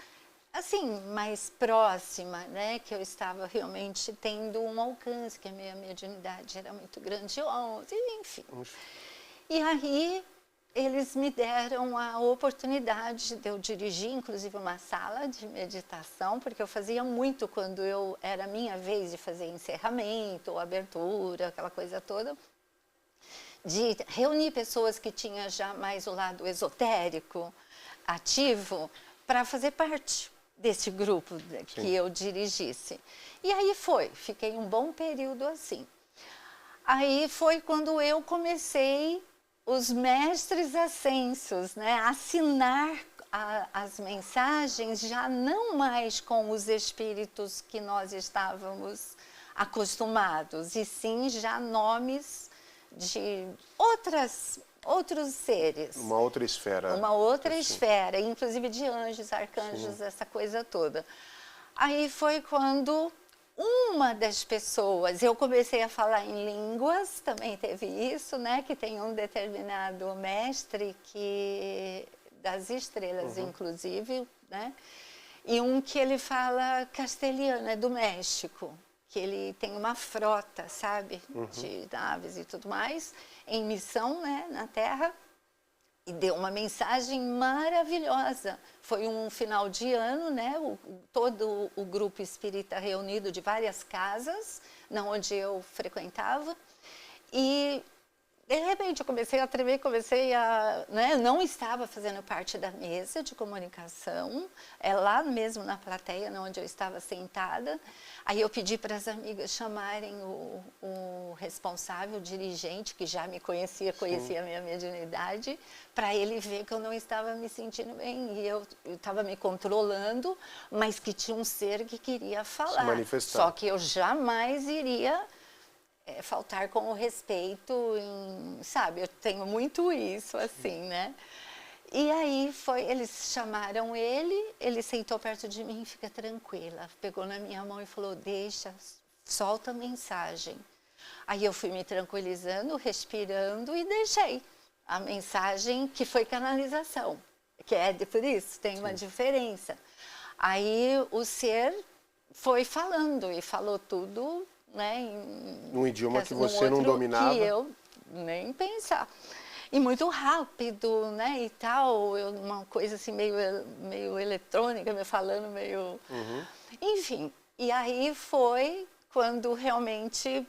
S2: assim, mais próxima, né? Que eu estava realmente tendo um alcance, que a minha mediunidade era muito grandiosa, enfim. E aí eles me deram a oportunidade de eu dirigir, inclusive, uma sala de meditação, porque eu fazia muito quando era minha vez de fazer encerramento, ou abertura, aquela coisa toda, de reunir pessoas que tinham já mais o lado esotérico, ativo, para fazer parte desse grupo que eu dirigisse. E aí fiquei um bom período assim. Aí foi quando eu comecei os mestres ascensos, né, assinar as mensagens já não mais com os espíritos que nós estávamos acostumados, e sim já nomes de outros seres.
S1: Uma outra esfera.
S2: Uma outra esfera, inclusive de anjos, arcanjos, essa coisa toda. Aí foi quando uma das pessoas, eu comecei a falar em línguas, também teve isso, né? Que tem um determinado mestre das estrelas, inclusive, né? E um que ele fala castelhano, é do México, que ele tem uma frota, sabe? De naves e tudo mais, em missão, né? Na Terra. E deu uma mensagem maravilhosa. Foi um final de ano, né? Todo o grupo espírita reunido de várias casas, onde eu frequentava. E, de repente, eu comecei a tremer, né? Eu não estava fazendo parte da mesa de comunicação, lá mesmo na plateia, onde eu estava sentada. Aí eu pedi para as amigas chamarem o responsável, o dirigente, que já me conhecia a minha mediunidade, para ele ver que eu não estava me sentindo bem. E eu estava me controlando, mas que tinha um ser que queria falar.
S1: Se manifestar.
S2: Só que eu jamais iria faltar com o respeito, sabe? Eu tenho muito isso, assim, né? E aí eles chamaram ele sentou perto de mim, fica tranquila, pegou na minha mão e falou, solta a mensagem. Aí eu fui me tranquilizando, respirando e deixei a mensagem, que foi canalização, que por isso tem uma diferença. Aí o ser foi falando e falou tudo, né?
S1: Num idioma que você não dominava.
S2: Que eu nem pensar. E muito rápido, né, e tal, uma coisa assim meio eletrônica, me falando meio... Enfim, e aí foi quando realmente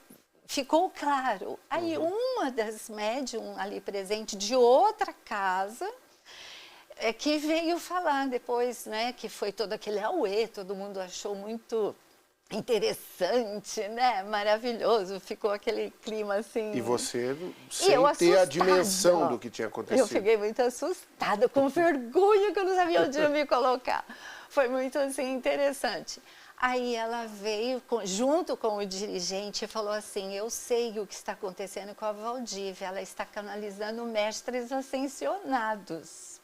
S2: ficou claro. Aí uma das médium ali presente de outra casa, que veio falar depois, né, que foi todo aquele auê, todo mundo achou muito interessante, né? Maravilhoso, ficou aquele clima assim.
S1: E você sem ter a dimensão do que tinha acontecido.
S2: Eu fiquei muito assustada, com vergonha, que eu não sabia onde eu me colocar. Foi muito assim interessante. Aí ela veio junto com o dirigente e falou assim, eu sei o que está acontecendo com a Valdívia, ela está canalizando mestres ascensionados.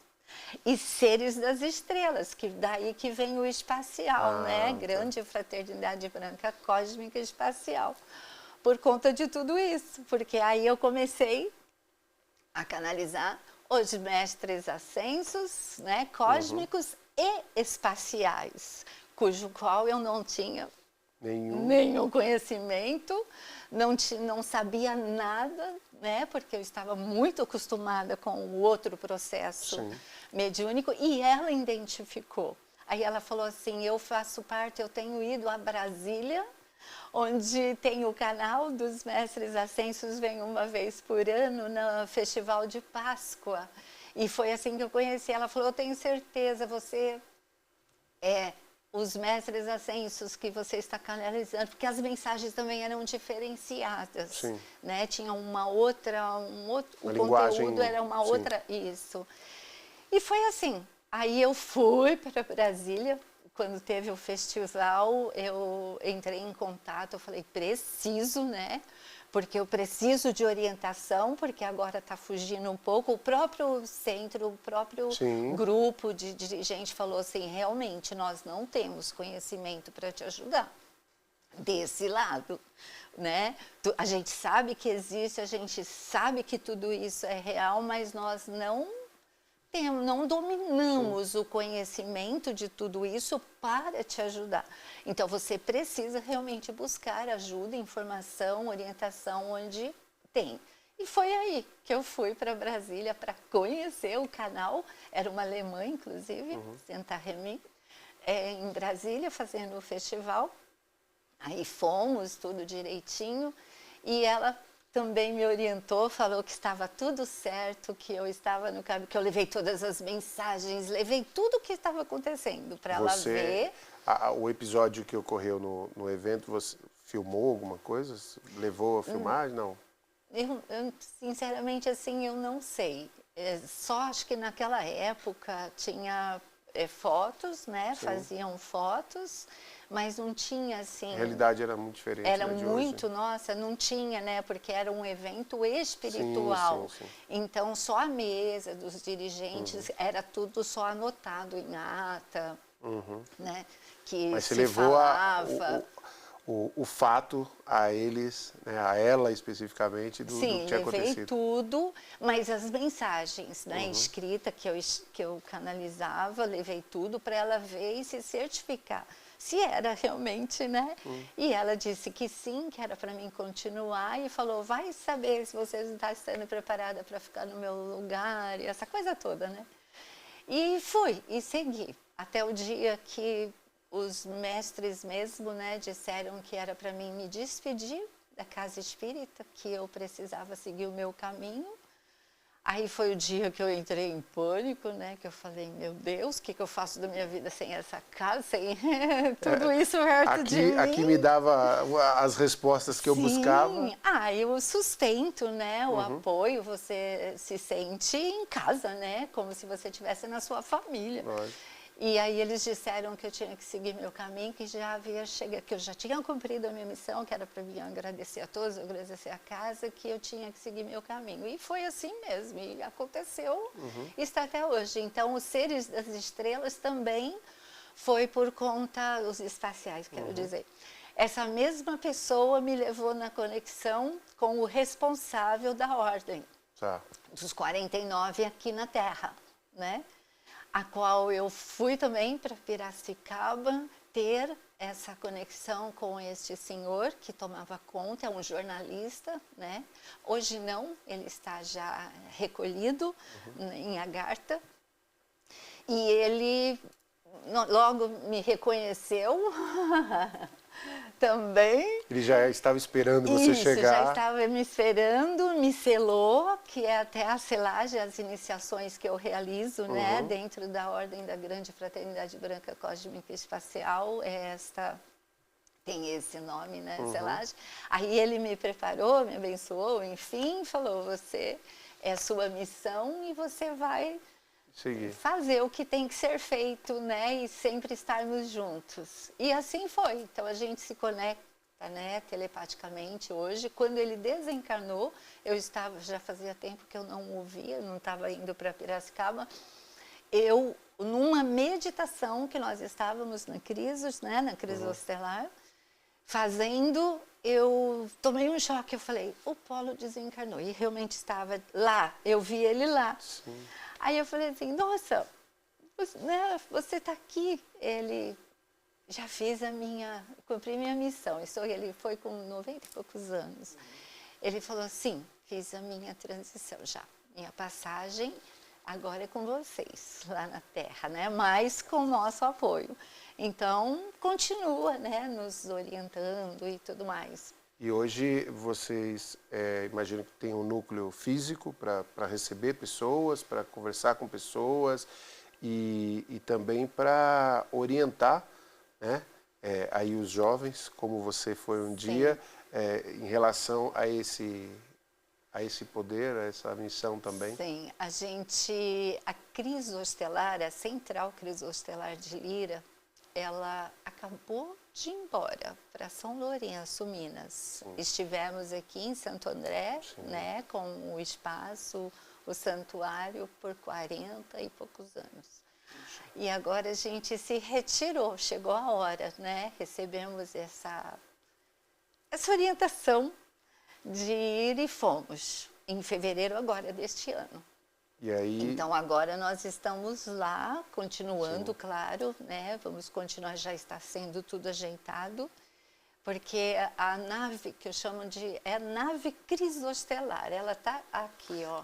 S2: E seres das estrelas, que daí que vem o espacial, né? Grande fraternidade branca cósmica espacial. Por conta de tudo isso, porque aí eu comecei a canalizar os mestres ascensos, né? Cósmicos e espaciais, cujo qual eu não tinha
S1: Nenhum.
S2: nenhum conhecimento, não sabia nada, né? Porque eu estava muito acostumada com o outro processo
S1: Sim.
S2: mediúnico, e ela identificou. Aí ela falou assim, eu faço parte, eu tenho ido a Brasília, onde tem o canal dos Mestres Ascensos, vem uma vez por ano no Festival de Páscoa. E foi assim que eu conheci. Ela falou, eu tenho certeza, você é os Mestres Ascensos que você está canalizando, porque as mensagens também eram diferenciadas,
S1: Sim.
S2: né? Tinha uma outra, o
S1: linguagem,
S2: conteúdo era uma
S1: sim.
S2: outra, isso. E foi assim, aí eu fui para Brasília, quando teve o festival, eu entrei em contato, eu falei, preciso, né? Porque eu preciso de orientação, porque agora está fugindo um pouco. O próprio centro, o próprio
S1: Sim.
S2: grupo de dirigente falou assim, realmente, nós não temos conhecimento para te ajudar desse lado, né? A gente sabe que existe, a gente sabe que tudo isso é real, mas nós não dominamos o conhecimento de tudo isso para te ajudar. Então, você precisa realmente buscar ajuda, informação, orientação onde tem. E foi aí que eu fui para Brasília para conhecer o canal. Era uma alemã, inclusive, Santa Remi, em Brasília, fazendo o festival. Aí fomos, tudo direitinho. E ela também me orientou, falou que estava tudo certo, que eu estava no caminho, que eu levei todas as mensagens, levei tudo o que estava acontecendo para ela ver.
S1: O episódio que ocorreu no evento, você filmou alguma coisa? Levou a filmagem? Não?
S2: Eu, sinceramente, assim, eu não sei. Só acho que naquela época tinha fotos, né?
S1: Sim.
S2: Faziam fotos, mas não tinha assim.
S1: A realidade era muito diferente.
S2: Era
S1: da de
S2: muito,
S1: hoje.
S2: nossa, não tinha, né? Porque era um evento espiritual.
S1: Sim.
S2: Então, só a mesa dos dirigentes era tudo só anotado em ata, né? Que
S1: Mas você
S2: se
S1: levou
S2: falava.
S1: o fato a eles, né, a ela especificamente, do que tinha
S2: levei
S1: acontecido.
S2: tudo, mas as mensagens, né, escrita que eu canalizava, levei tudo para ela ver e se certificar se era realmente, né? E ela disse que sim, que era para mim continuar e falou, vai saber se você está estando preparada para ficar no meu lugar, e essa coisa toda, né? E fui, e segui, até o dia que os mestres mesmo, né, disseram que era para mim me despedir da casa espírita, que eu precisava seguir o meu caminho. Aí foi o dia que eu entrei em pânico, né, que eu falei, meu Deus, o que eu faço da minha vida sem essa casa, sem tudo isso perto de mim?
S1: Aqui me dava as respostas que eu buscava.
S2: E o sustento, né, o apoio, você se sente em casa, né, como se você estivesse na sua família.
S1: Lógico.
S2: E aí eles disseram que eu tinha que seguir meu caminho, que já havia chegado, que eu já tinha cumprido a minha missão, que era para mim agradecer a todos, agradecer a casa, que eu tinha que seguir meu caminho. E foi assim mesmo, e aconteceu, e está até hoje. Então, os seres das estrelas também foi por conta, os espaciais, quero dizer. Essa mesma pessoa me levou na conexão com o responsável da ordem, dos 49 aqui na Terra, né? A qual eu fui também para Piracicaba ter essa conexão com este senhor que tomava conta, é um jornalista, né? Hoje não, ele está já recolhido em Agartha. E ele logo me reconheceu também.
S1: Ele já estava esperando você chegar.
S2: Já estava me esperando, me selou, que é até a selagem, as iniciações que eu realizo, né, dentro da Ordem da Grande Fraternidade Branca Cósmica Espacial, tem esse nome, né, selagem. Aí ele me preparou, me abençoou, enfim, falou, você é a sua missão e você vai fazer o que tem que ser feito, né, e sempre estarmos juntos. E assim foi. Então a gente se conecta, né, telepaticamente hoje. Quando ele desencarnou, eu estava, já fazia tempo que eu não o via, não estava indo para Piracicaba. Numa meditação que nós estávamos na Crisos, né, na Crisostelar, fazendo, eu tomei um choque. Eu falei, o Polo desencarnou. E realmente estava lá, eu vi ele lá.
S1: Sim.
S2: Aí eu falei assim, nossa, você está aqui. Ele, já fiz cumpri minha missão. Ele foi com 90 e poucos anos. Ele falou assim, fiz a minha transição já. Minha passagem agora é com vocês, lá na Terra, né? Mas com o nosso apoio. Então, continua, né? Nos orientando e tudo mais.
S1: E hoje vocês, imagino que tem um núcleo físico para receber pessoas, para conversar com pessoas e também para orientar, né? Aí os jovens, como você foi um dia, em relação a esse poder, a essa missão também.
S2: Sim, a Crisostelar, a Central Crisostelar de Lira, ela acabou de ir embora para São Lourenço, Minas. Sim. Estivemos aqui em Santo André, né, com o espaço, o santuário, por 40 e poucos anos. E agora a gente se retirou, chegou a hora, né? Recebemos essa orientação de ir e fomos, em fevereiro agora deste ano.
S1: E aí...
S2: Então agora nós estamos lá, continuando, claro, né? Vamos continuar, já está sendo tudo ajeitado, porque a nave, que eu chamo de nave crisostelar, ela está aqui, ó.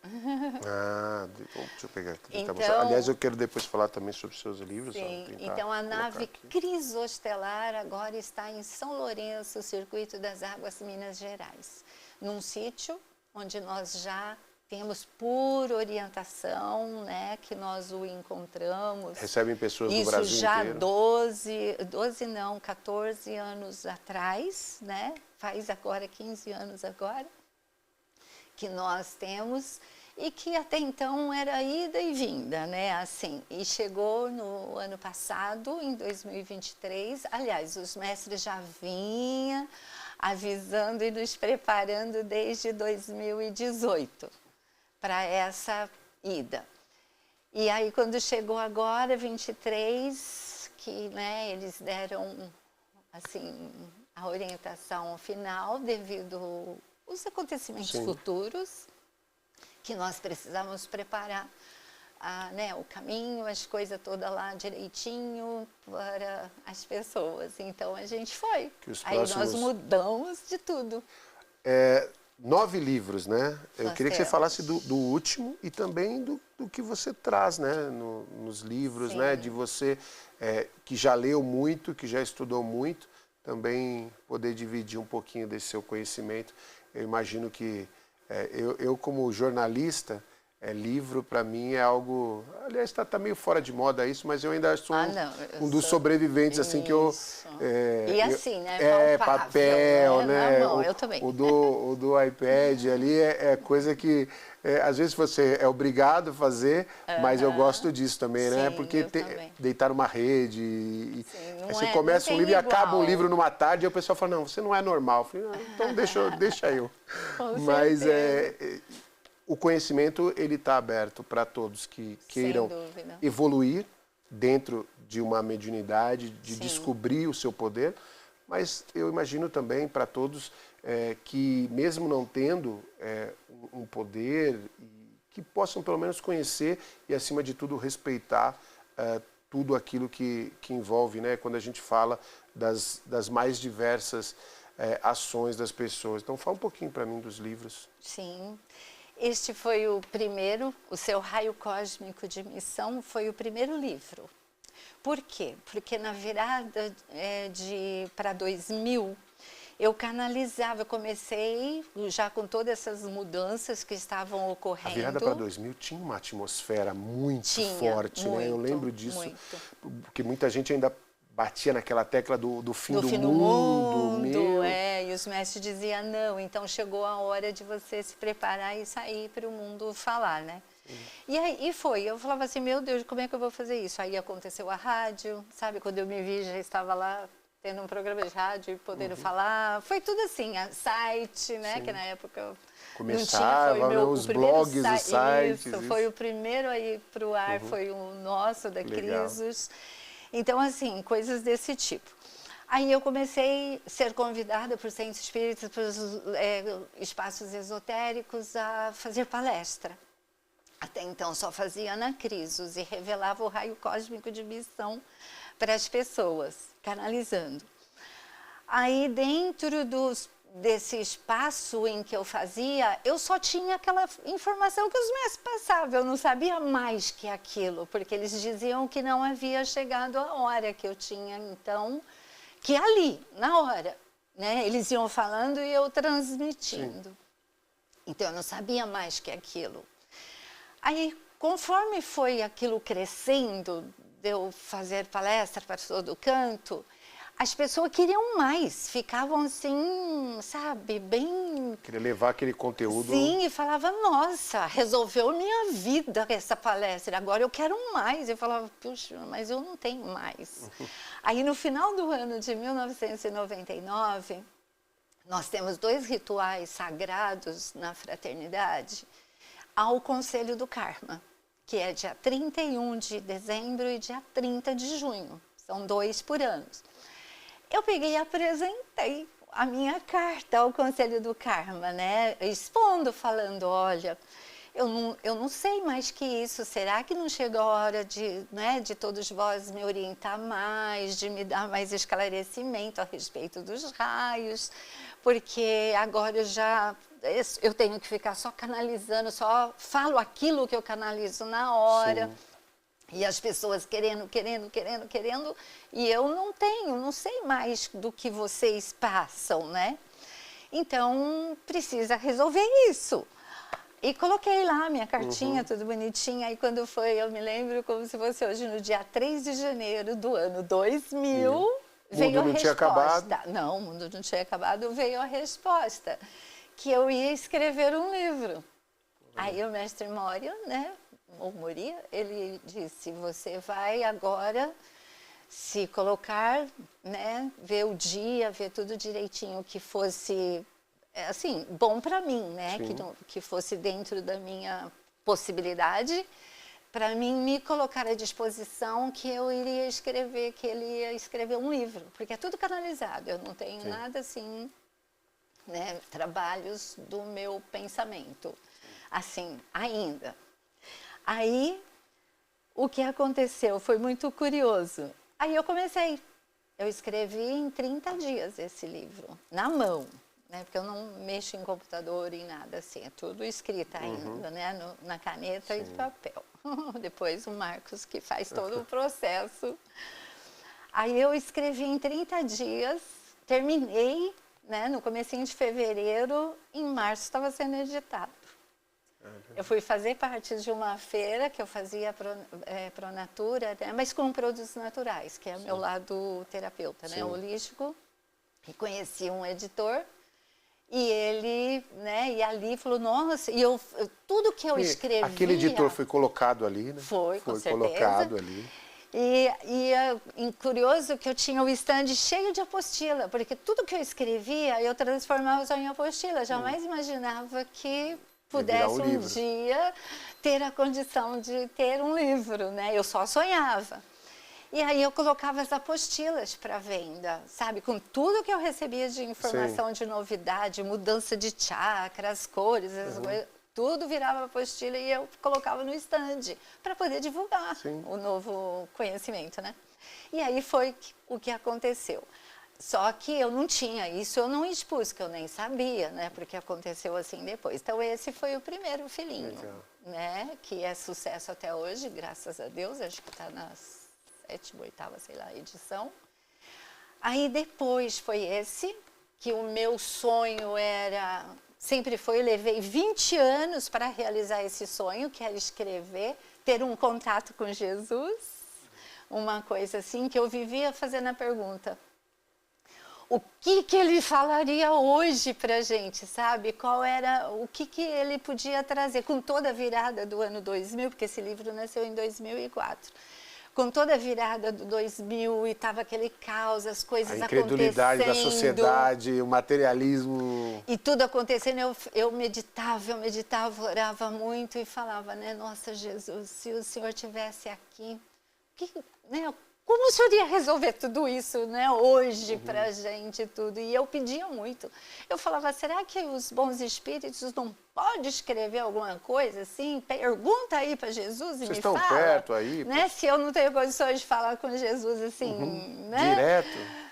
S1: Deixa eu pegar aqui. Então, aliás, eu quero depois falar também sobre os seus livros.
S2: Sim, então a nave crisostelar agora está em São Lourenço, Circuito das Águas, Minas Gerais, num sítio onde nós já temos por orientação, né, que nós o encontramos.
S1: Recebem pessoas do Brasil
S2: inteiro? Isso já 14 anos atrás, né? Faz agora 15 anos agora, que nós temos, e que até então era ida e vinda, né, assim. E chegou no ano passado, em 2023, aliás, os mestres já vinham avisando e nos preparando desde 2018 para essa ida. E aí, quando chegou agora, 23, que, né, eles deram, assim, a orientação final devido aos acontecimentos futuros, que nós precisávamos preparar né, o caminho, as coisas todas lá direitinho para as pessoas. Então, a gente foi. Aí nós mudamos de tudo.
S1: 9 livros, né? Eu queria que você falasse do último e também do que você traz, né? Nos livros, né? De você que já leu muito, que já estudou muito, também poder dividir um pouquinho desse seu conhecimento. Eu imagino que eu como jornalista, livro para mim é algo... Aliás, está meio fora de moda isso, mas eu ainda sou um dos sobreviventes, assim, que eu...
S2: e assim, né?
S1: Papel, né?
S2: Não, eu também.
S1: O do iPad ali é coisa que, às vezes, você é obrigado a fazer, mas eu gosto disso também, né? Porque deitar numa rede... aí você começa um livro e acaba um livro numa tarde e o pessoal fala, não, você não é normal. Eu falei, então deixa eu. Mas o conhecimento, ele está aberto para todos que queiram evoluir dentro de uma mediunidade, de descobrir o seu poder, mas eu imagino também para todos que, mesmo não tendo um poder, que possam pelo menos conhecer e, acima de tudo, respeitar tudo aquilo que envolve, né, quando a gente fala das mais diversas ações das pessoas. Então, fala um pouquinho para mim dos livros.
S2: Sim. Este foi o primeiro, o seu Raio Cósmico de Missão foi o primeiro livro. Por quê? Porque na virada para 2000, eu canalizava, eu comecei já com todas essas mudanças que estavam ocorrendo.
S1: A virada para 2000 tinha uma atmosfera muito forte, né? Eu lembro disso, porque muita gente ainda batia naquela tecla do fim do mundo.
S2: E os mestres diziam, não, então chegou a hora de você se preparar e sair para o mundo falar, né? E aí eu falava assim, meu Deus, como é que eu vou fazer isso? Aí aconteceu a rádio, sabe? Quando eu me vi, já estava lá tendo um programa de rádio e podendo falar. Foi tudo assim, site, né? Que na época
S1: começava,
S2: não tinha,
S1: os blogs, os sites.
S2: Isso, foi o primeiro a ir para o ar, foi o nosso, da Crisos. Então, assim, coisas desse tipo. Aí eu comecei a ser convidada por centros espíritas, por espaços esotéricos, a fazer palestra. Até então só fazia na Crisos e revelava o raio cósmico de missão para as pessoas, canalizando. Aí, dentro desse espaço em que eu fazia, eu só tinha aquela informação que os mestres passavam, eu não sabia mais que aquilo, porque eles diziam que não havia chegado a hora, que eu tinha, então, que ali, na hora, né? Eles iam falando e eu transmitindo. Sim. Então, eu não sabia mais que aquilo. Aí, conforme foi aquilo crescendo, de eu fazer palestra para todo canto, as pessoas queriam mais, ficavam assim, sabe, bem...
S1: Queria levar aquele conteúdo...
S2: Sim, e falava, nossa, resolveu minha vida essa palestra, agora eu quero mais. Eu falava, puxa, mas eu não tenho mais. Aí, no final do ano de 1999, nós temos 2 rituais sagrados na fraternidade ao Conselho do Karma, que é dia 31 de dezembro e dia 30 de junho. São 2 por ano. Eu peguei e apresentei a minha carta ao Conselho do Karma, né? Expondo, falando, olha, eu não sei mais que isso, será que não chegou a hora de, né, de todos vós me orientar mais, de me dar mais esclarecimento a respeito dos raios, porque agora eu tenho que ficar só canalizando, só falo aquilo que eu canalizo na hora. Sim. E as pessoas querendo, e eu não sei mais do que vocês passam, né? Então, precisa resolver isso. E coloquei lá minha cartinha, tudo bonitinho. Aí, quando foi, eu me lembro como se fosse hoje, no dia 3 de janeiro do ano 2000, veio a resposta. O mundo não tinha acabado? Não, o mundo não tinha acabado, veio a resposta. Que eu ia escrever um livro. Aí, o mestre Moria, né? Ou Moria, ele disse, você vai agora se colocar, né, ver o dia, ver tudo direitinho, que fosse, assim, bom para mim, né, que fosse dentro da minha possibilidade, para mim me colocar à disposição que eu iria escrever, que ele ia escrever um livro, porque é tudo canalizado, eu não tenho nada assim, né, trabalhos do meu pensamento, assim, ainda. Aí, o que aconteceu foi muito curioso. Aí eu escrevi em 30 dias esse livro, na mão, né? Porque eu não mexo em computador em nada assim, é tudo escrito ainda, né? Na caneta e papel. Depois o Marcos que faz todo o processo. Aí eu escrevi em 30 dias, terminei, né? No comecinho de fevereiro, em março estava sendo editado. Eu fui fazer parte de uma feira que eu fazia Pronatura, né? Mas com produtos naturais, que é o meu lado terapeuta, né? Holístico. E conheci um editor e ele, né? E ali falou, nossa, e tudo que eu escrevia...
S1: Aquele editor foi colocado ali, né?
S2: Foi com certeza.
S1: Colocado ali.
S2: E curioso que eu tinha o stand cheio de apostila, porque tudo que eu escrevia, eu transformava só em apostila. Jamais imaginava que pudesse um dia ter a condição de ter um livro, né? Eu só sonhava. E aí eu colocava as apostilas para venda, sabe? Com tudo que eu recebia de informação, de novidade, mudança de chakras, cores, as coisas, tudo virava apostila e eu colocava no stand para poder divulgar o novo conhecimento, né? E aí foi o que aconteceu. Só que eu não tinha isso, eu não expus, que eu nem sabia, né? Porque aconteceu assim depois. Então, esse foi o primeiro filhinho, né? Que é sucesso até hoje, graças a Deus. Acho que está na 7ª, 8ª, sei lá, edição. Aí, depois foi esse, que o meu sonho era... Sempre foi, eu levei 20 anos para realizar esse sonho, que era escrever, ter um contato com Jesus. Uma coisa assim, que eu vivia fazendo a pergunta... O que ele falaria hoje para a gente, sabe? O que ele podia trazer com toda a virada do ano 2000, porque esse livro nasceu em 2004. Com toda a virada do 2000 e estava aquele caos, as coisas acontecendo. A incredulidade da
S1: sociedade, o materialismo...
S2: E tudo acontecendo, eu meditava, orava muito e falava, né? Nossa, Jesus, se o Senhor estivesse aqui, como o senhor ia resolver tudo isso, né, hoje pra gente tudo? E eu pedia muito. Eu falava, será que os bons espíritos não podem escrever alguma coisa assim? Pergunta aí para Jesus e
S1: Vocês
S2: me
S1: estão
S2: fala.
S1: perto aí?
S2: Né? Se eu não tenho condições de falar com Jesus assim, né?
S1: Direto?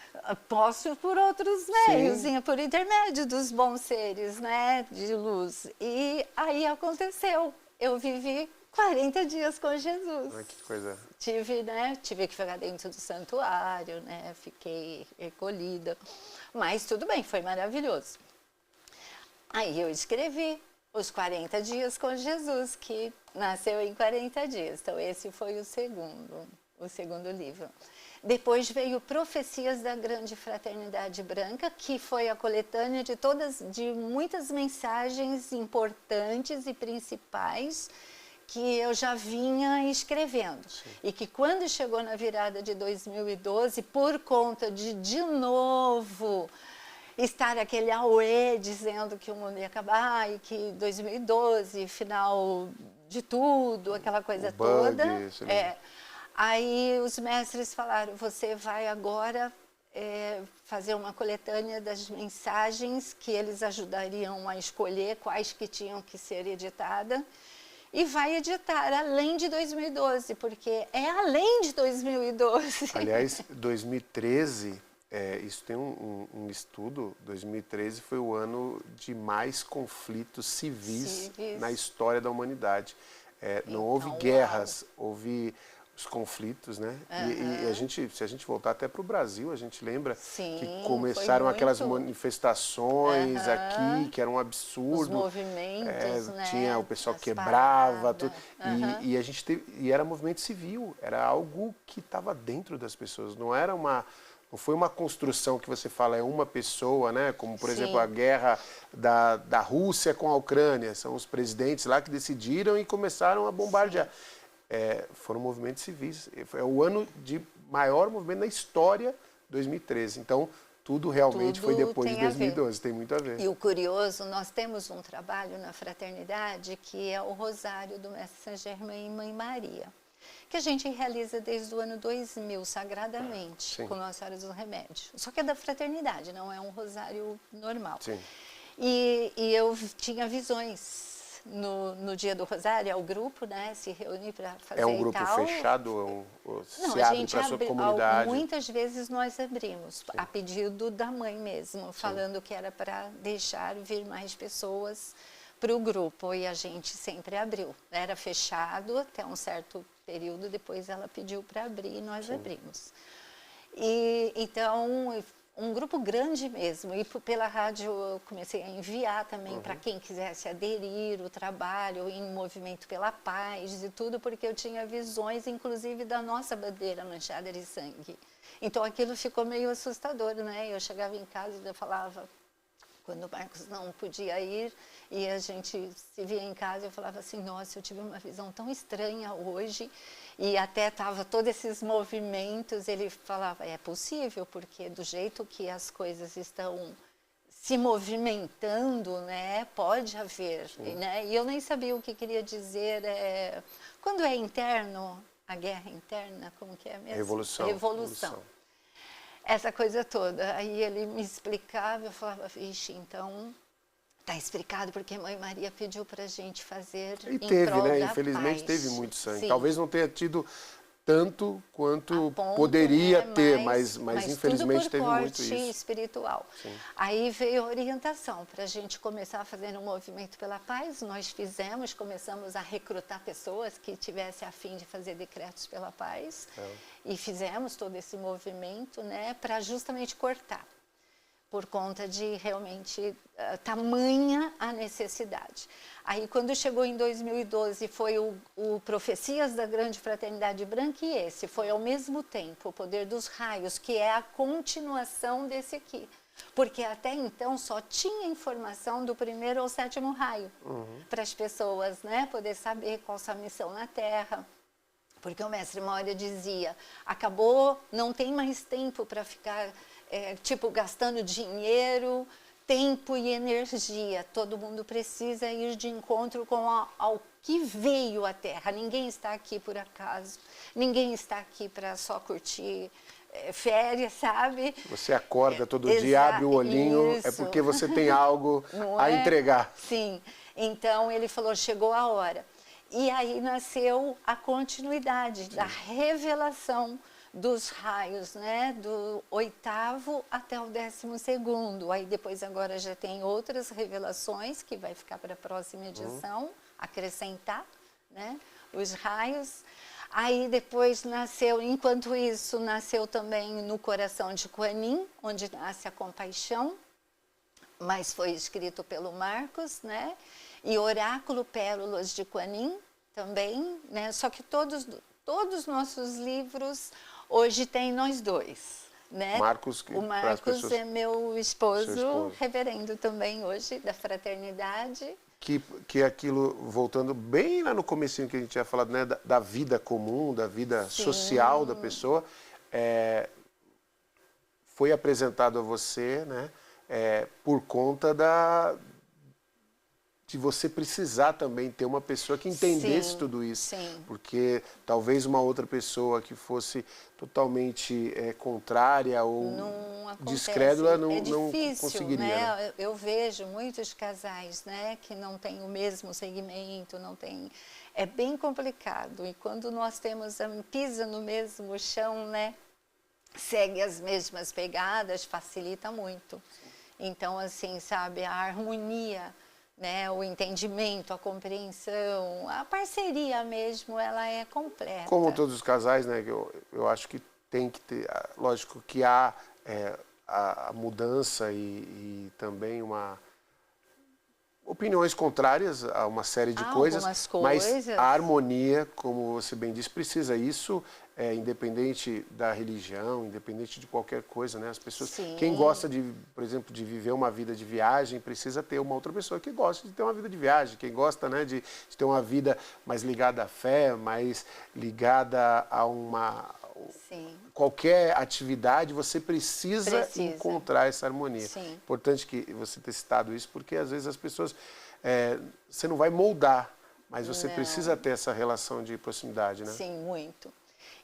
S2: Posso por outros meios, por intermédio dos bons seres, né, de luz. E aí aconteceu. Eu vivi 40 dias com Jesus.
S1: Ai, que coisa.
S2: Tive que ficar dentro do santuário, né? Fiquei recolhida. Mas tudo bem, foi maravilhoso. Aí eu escrevi Os 40 Dias com Jesus, que nasceu em 40 dias. Então esse foi o segundo livro. Depois veio Profecias da Grande Fraternidade Branca, que foi a coletânea de muitas mensagens importantes e principais que eu já vinha escrevendo. Sim. E que quando chegou na virada de 2012, por conta de novo estar aquele auê dizendo que o mundo ia acabar e que 2012, final de tudo, aquela coisa toda. Aí os mestres falaram, você vai agora fazer uma coletânea das mensagens que eles ajudariam a escolher quais que tinham que ser editadas. E vai editar além de 2012, porque é além de 2012.
S1: Aliás, 2013, isso tem um estudo, 2013 foi o ano de mais conflitos civis na história da humanidade. Não houve guerras, houve os conflitos, né? E a gente, se a gente voltar até para o Brasil, a gente lembra que começaram aquelas manifestações aqui, que era um absurdo. Os
S2: movimentos, né?
S1: Tinha o pessoal quebrava, tudo. E a gente e era movimento civil, era algo que estava dentro das pessoas, não foi uma construção que você fala, é uma pessoa, né? Como, por exemplo, a guerra da Rússia com a Ucrânia, são os presidentes lá que decidiram e começaram a bombardear. Foram movimentos civis. É o ano de maior movimento na história, 2013. Então, tudo realmente foi depois de 2012, tem muito a ver.
S2: E o curioso, nós temos um trabalho na Fraternidade que é o Rosário do Mestre Saint-Germain e Mãe Maria, que a gente realiza desde o ano 2000, sagradamente, com Nossa Senhora do Remédio. Só que é da Fraternidade, não é um rosário normal.
S1: Sim.
S2: E eu tinha visões. No dia do Rosário, o grupo, né, se reúne para fazer
S1: É um grupo fechado?
S2: Não, a gente abre, sua comunidade? Muitas vezes nós abrimos, a pedido da mãe mesmo, falando que era para deixar vir mais pessoas para o grupo, e a gente sempre abriu. Era fechado até um certo período, depois ela pediu para abrir e nós abrimos. E então, um grupo grande mesmo, e pela rádio eu comecei a enviar também para quem quisesse aderir o trabalho em Movimento pela Paz e tudo, porque eu tinha visões, inclusive, da nossa bandeira manchada de sangue. Então aquilo ficou meio assustador, né? Eu chegava em casa e eu falava, quando o Marcos não podia ir, e a gente se via em casa, eu falava assim, nossa, eu tive uma visão tão estranha hoje, e até estava todos esses movimentos, ele falava, é possível, porque do jeito que as coisas estão se movimentando, né, pode haver, né? E eu nem sabia o que queria dizer, quando é interno, a guerra interna, como que é mesmo? Revolução. Essa coisa toda. Aí ele me explicava, eu falava, vixe, então está explicado porque Mãe Maria pediu para a gente fazer
S1: em prol da Infelizmente paz. Teve muito sangue. Sim. Talvez não tenha tido tanto quanto poderia ter, mas infelizmente teve muito isso.
S2: Espiritual.
S1: Sim.
S2: Aí veio a orientação para a gente começar a fazer um movimento pela paz. Nós começamos a recrutar pessoas que tivessem a fim de fazer decretos pela paz. E fizemos todo esse movimento, né, para justamente cortar, por conta de realmente tamanha a necessidade. Aí, quando chegou em 2012, foi o Profecias da Grande Fraternidade Branca, e esse foi ao mesmo tempo o Poder dos Raios, que é a continuação desse aqui. Porque até então só tinha informação do 1º ao 7º raio, para as pessoas, né, poder saber qual sua missão na Terra. Porque o Mestre Moria dizia, acabou, não tem mais tempo para ficar, gastando dinheiro, tempo e energia. Todo mundo precisa ir de encontro com que veio à Terra. Ninguém está aqui por acaso, ninguém está aqui para só curtir férias, sabe?
S1: Você acorda todo dia, abre o olhinho,
S2: isso.
S1: É porque você tem algo a entregar.
S2: Sim. Então, ele falou, chegou a hora. E aí nasceu a continuidade da revelação dos raios, né? Do 8º até o 12º. Aí depois agora já tem outras revelações que vai ficar para a próxima edição, acrescentar, né? Os raios. Aí depois nasceu, enquanto isso, nasceu também no coração de Kuan Yin, onde nasce a compaixão, mas foi escrito pelo Marcos, né? E Oráculo Pérolas de Kuan Yin também, né? Só que todos os nossos livros hoje tem nós dois, né?
S1: Marcos,
S2: o Marcos é meu esposo, reverendo também hoje, da fraternidade.
S1: Que aquilo, voltando bem lá no comecinho que a gente tinha falado, né, da vida comum, da vida social da pessoa, foi apresentado a você, né, por conta de você precisar também ter uma pessoa que entendesse tudo isso.
S2: Sim.
S1: Porque talvez uma outra pessoa que fosse totalmente contrária ou descrédula não conseguiria.
S2: Né? Eu vejo muitos casais, né, que não têm o mesmo segmento, não tem... É bem complicado. E quando nós temos pisa no mesmo chão, né, segue as mesmas pegadas, facilita muito. Então, assim, sabe, a harmonia, né, o entendimento, a compreensão, a parceria mesmo, ela é completa.
S1: Como todos os casais, né, eu acho que tem que ter, lógico que há a mudança e também opiniões contrárias a uma série de coisas, mas a harmonia, como você bem disse, precisa. Isso independente da religião, independente de qualquer coisa, né? As pessoas, quem gosta por exemplo, de viver uma vida de viagem, precisa ter uma outra pessoa que gosta de ter uma vida de viagem. Quem gosta, né, de ter uma vida mais ligada à fé, mais ligada a qualquer atividade, você precisa encontrar essa harmonia.
S2: Sim.
S1: Importante que você tenha citado isso, porque às vezes as pessoas, você não vai moldar, mas você precisa ter essa relação de proximidade, né?
S2: Sim, muito.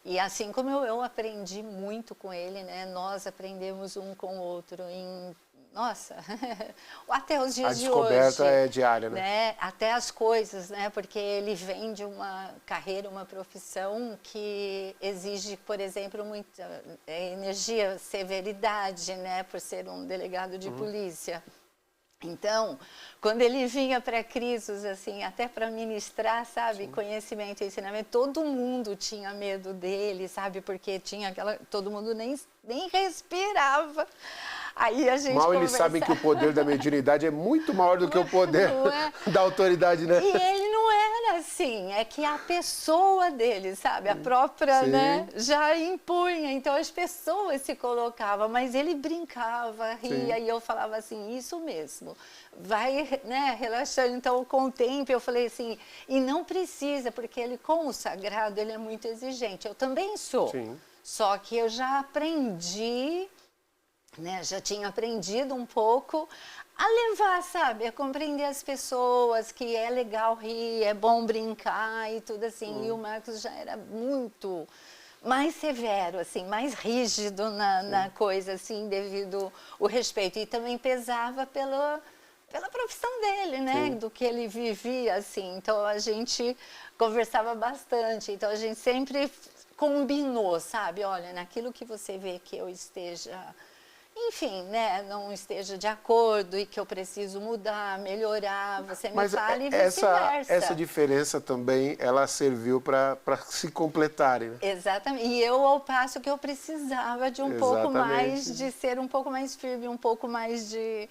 S2: E assim como eu aprendi muito com ele, né? Nós aprendemos um com o outro nossa, até os dias de hoje.
S1: A descoberta é diária, né?
S2: Até as coisas, né? Porque ele vem de uma carreira, uma profissão que exige, por exemplo, muita energia, severidade, né? Por ser um delegado de polícia. Então, quando ele vinha para Crisos, assim, até para ministrar, sabe, conhecimento e ensinamento, todo mundo tinha medo dele, sabe, porque tinha todo mundo nem respirava. Aí a gente
S1: Mal eles sabem que o poder da mediunidade é muito maior do que o poder da autoridade, né?
S2: E ele não era assim, é que a pessoa dele, sabe, a própria, né, já impunha. Então as pessoas se colocavam, mas ele brincava, ria, e eu falava assim, isso mesmo, vai, né, relaxando. Então com o tempo eu falei assim, e não precisa, porque ele com o sagrado, ele é muito exigente. Eu também sou, só que eu já aprendi, né, já tinha aprendido um pouco a levar, sabe, a compreender as pessoas, que é legal rir, é bom brincar e tudo assim. E o Marcos já era muito mais severo, assim, mais rígido na coisa, assim, devido ao respeito. E também pesava pela profissão dele, né, do que ele vivia, assim. Então a gente conversava bastante, então a gente sempre combinou, sabe, olha, naquilo que você vê que eu esteja... Enfim, né, não esteja de acordo e que eu preciso mudar, melhorar, você me fala e vice-versa.
S1: Essa diferença também, ela serviu para se completarem, né?
S2: Exatamente. E eu, ao passo que eu precisava de um pouco mais, de ser um pouco mais firme, um pouco mais de...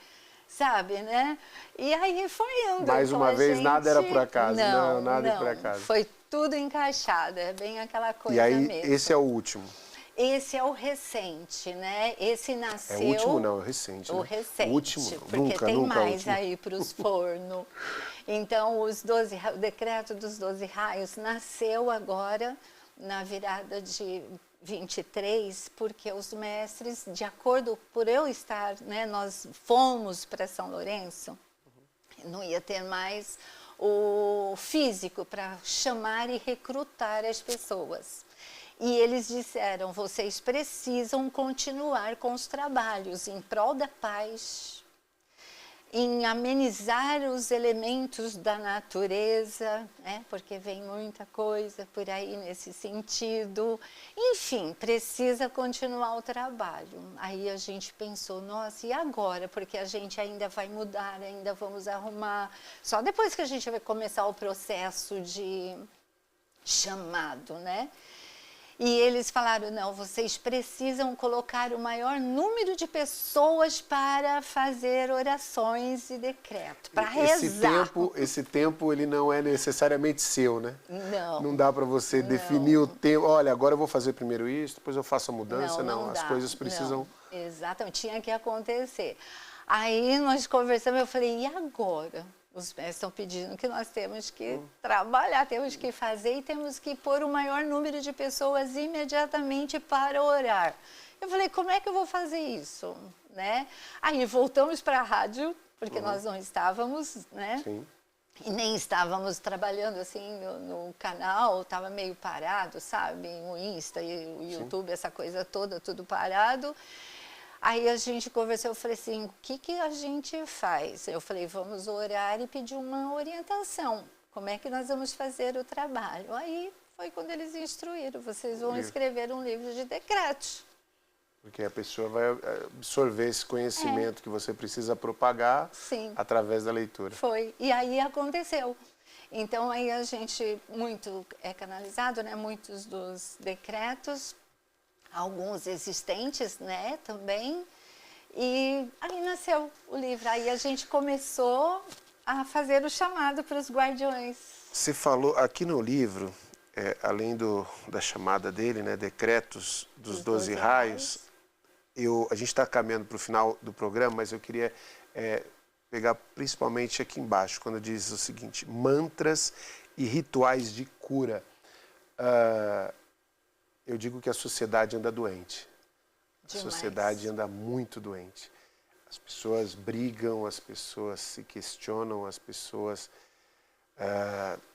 S2: Sabe, né? E aí foi indo.
S1: Mais uma vez, nada era por acaso. Não, nada por acaso.
S2: Foi tudo encaixado, é bem aquela coisa
S1: mesmo. E aí,
S2: mesmo.
S1: esse é o último.
S2: Esse é o recente, né? Esse nasceu...
S1: É o último não, é o recente.
S2: O recente,
S1: o último,
S2: porque
S1: nunca,
S2: tem
S1: nunca
S2: mais
S1: último.
S2: aí para os fornos. Então, o decreto dos 12 raios nasceu agora, na virada de 23, porque os mestres, de acordo por eu estar, né? Nós fomos para São Lourenço, não ia ter mais o físico para chamar e recrutar as pessoas. E eles disseram, vocês precisam continuar com os trabalhos em prol da paz, em amenizar os elementos da natureza, né? Porque vem muita coisa por aí nesse sentido. Enfim, precisa continuar o trabalho. Aí a gente pensou, nossa, e agora? Porque a gente ainda vai mudar, ainda vamos arrumar. Só depois que a gente vai começar o processo de chamado, né? E eles falaram, não, vocês precisam colocar o maior número de pessoas para fazer orações e decreto, para rezar.
S1: Esse tempo, ele não é necessariamente seu, né?
S2: Não.
S1: Não dá para você definir o tempo. Olha, agora eu vou fazer primeiro isso, depois eu faço a mudança.
S2: Não
S1: As
S2: dá,
S1: coisas precisam...
S2: Não, exatamente, tinha que acontecer. Aí nós conversamos, eu falei, e agora? Os mestres estão pedindo que nós temos que trabalhar, temos que fazer e temos que pôr o maior número de pessoas imediatamente para orar. Eu falei, como é que eu vou fazer isso? Né? Aí voltamos para a rádio, porque nós não estávamos, né?
S1: Sim.
S2: E nem estávamos trabalhando assim no canal, estava meio parado, sabe? O Insta e o YouTube, essa coisa toda, tudo parado. Aí a gente conversou, eu falei assim, o que a gente faz? Eu falei, vamos orar e pedir uma orientação. Como é que nós vamos fazer o trabalho? Aí foi quando eles instruíram, vocês vão escrever um livro de decretos.
S1: Porque a pessoa vai absorver esse conhecimento que você precisa propagar através da leitura.
S2: Foi, e aí aconteceu. Então aí a gente, muito é canalizado, né? Muitos dos decretos, alguns existentes, né, também, e aí nasceu o livro. Aí a gente começou a fazer o chamado para os guardiões.
S1: Você falou aqui no livro, além da chamada dele, né, Decretos dos 12 Raios, a gente está caminhando para o final do programa, mas eu queria pegar principalmente aqui embaixo, quando diz o seguinte, mantras e rituais de cura. Eu digo que a sociedade anda doente. A sociedade anda muito doente. As pessoas brigam, as pessoas se questionam, as pessoas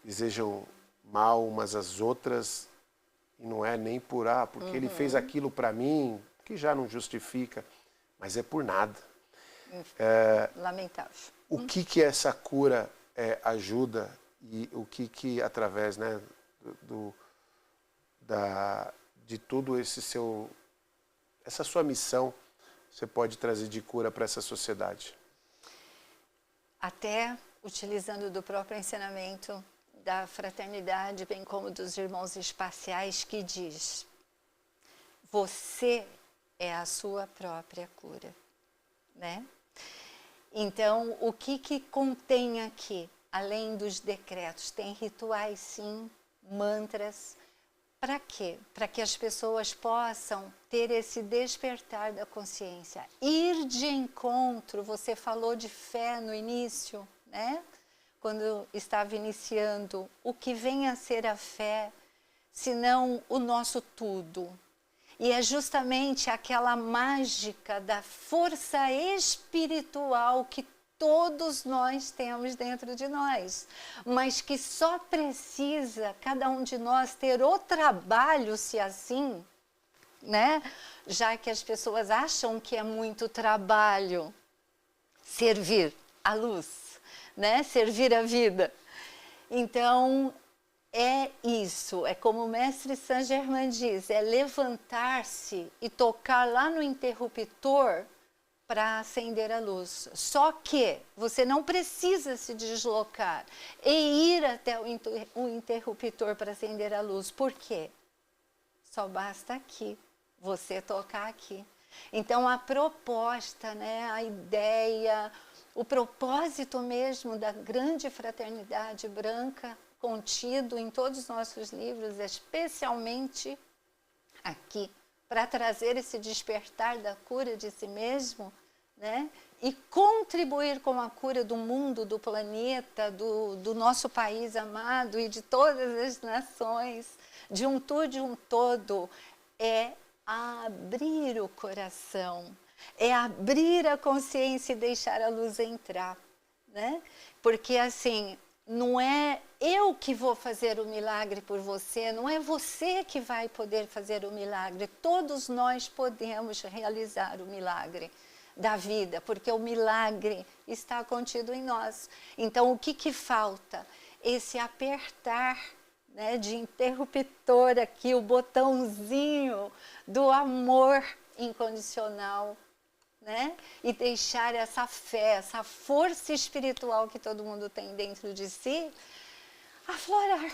S1: desejam mal umas às outras e não é nem por porque ele fez aquilo para mim, que já não justifica, mas é por nada.
S2: Lamentável.
S1: O que essa cura ajuda e o que através, né, de tudo essa sua missão, você pode trazer de cura para essa sociedade?
S2: Até utilizando do próprio ensinamento da fraternidade, bem como dos irmãos espaciais, que diz, você é a sua própria cura, né? Então, o que contém aqui, além dos decretos? Tem rituais, sim, mantras. Para quê? Para que as pessoas possam ter esse despertar da consciência. Ir de encontro, você falou de fé no início, né? Quando estava iniciando, o que vem a ser a fé, senão o nosso tudo. E é justamente aquela mágica da força espiritual que todos nós temos dentro de nós, mas que só precisa cada um de nós ter o trabalho, se assim, né? Já que as pessoas acham que é muito trabalho servir a luz, né? Servir a vida. Então, é isso, é como o mestre Saint Germain diz, é levantar-se e tocar lá no interruptor para acender a luz. Só que você não precisa se deslocar e ir até o interruptor para acender a luz. Por quê? Só basta aqui, você tocar aqui. Então a proposta, né, a ideia, o propósito mesmo da grande fraternidade branca, contido em todos os nossos livros, especialmente aqui, para trazer esse despertar da cura de si mesmo, né? E contribuir com a cura do mundo, do planeta, do nosso país amado e de todas as nações, de um tudo, de um todo, é abrir o coração, é abrir a consciência e deixar a luz entrar, né? Porque assim, não é eu que vou fazer o milagre por você, não é você que vai poder fazer o milagre. Todos nós podemos realizar o milagre da vida, porque o milagre está contido em nós. Então, o que falta? Esse apertar, né, de interruptor aqui, o botãozinho do amor incondicional, né? E deixar essa fé, essa força espiritual que todo mundo tem dentro de si, aflorar.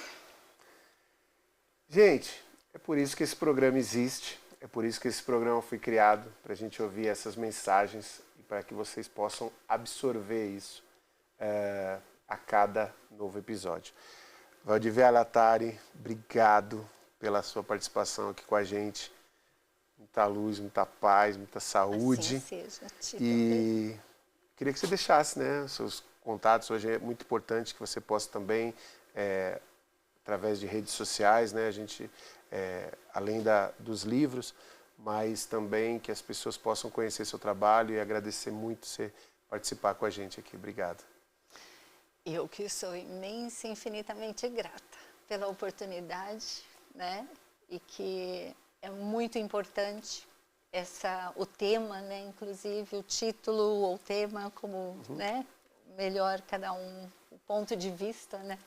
S1: Gente, é por isso que esse programa existe, é por isso que esse programa foi criado, para a gente ouvir essas mensagens e para que vocês possam absorver isso a cada novo episódio. Valdivéia Latari, obrigado pela sua participação aqui com a gente. Muita luz, muita paz, muita saúde.
S2: Assim seja.
S1: E queria que você deixasse, né, os seus contatos. Hoje é muito importante que você possa também, através de redes sociais, né, a gente, além dos livros, mas também que as pessoas possam conhecer seu trabalho, e agradecer muito você participar com a gente aqui. Obrigado.
S2: Eu que sou imensa e infinitamente grata pela oportunidade, né, e que é muito importante o tema, né, inclusive o título ou tema, como, né, melhor cada um, o ponto de vista, né,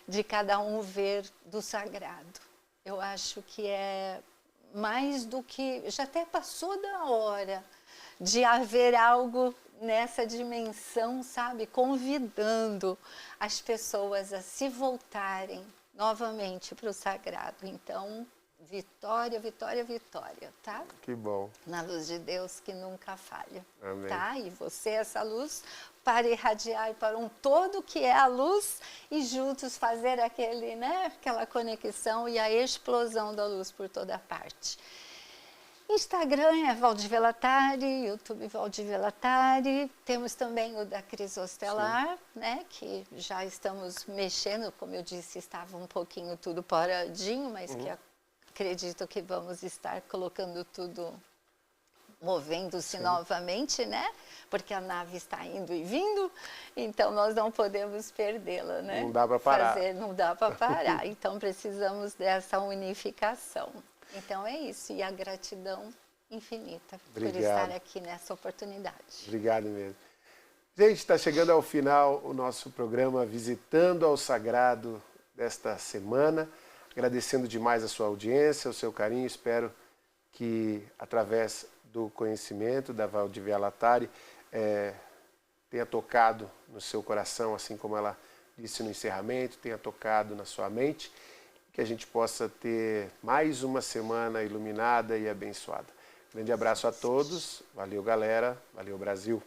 S2: de cada um ver do sagrado. Eu acho que é mais do que, já até passou da hora de haver algo nessa dimensão, sabe, convidando as pessoas a se voltarem novamente para o sagrado. Então, vitória, vitória, vitória, tá?
S1: Que bom.
S2: Na luz de Deus que nunca falha.
S1: Amém.
S2: Tá? E você, essa luz, para irradiar para um todo que é a luz e juntos fazer aquela conexão e a explosão da luz por toda parte. Instagram é Valdivéia Latari, YouTube Valdivéia Latari, temos também o da Crisostelar, né, que já estamos mexendo, como eu disse, estava um pouquinho tudo paradinho, mas que acredito que vamos estar colocando tudo, movendo-se novamente, né, porque a nave está indo e vindo, então nós não podemos perdê-la, né.
S1: Não dá para parar.
S2: Não dá para parar, então precisamos dessa unificação. Então é isso, e a gratidão infinita por estar aqui nessa oportunidade.
S1: Obrigado mesmo. Gente, está chegando ao final o nosso programa Visitando ao Sagrado desta semana. Agradecendo demais a sua audiência, o seu carinho. Espero que, através do conhecimento da Valdivéia Latari, tenha tocado no seu coração, assim como ela disse no encerramento, tenha tocado na sua mente, que a gente possa ter mais uma semana iluminada e abençoada. Grande abraço a todos. Valeu, galera. Valeu, Brasil.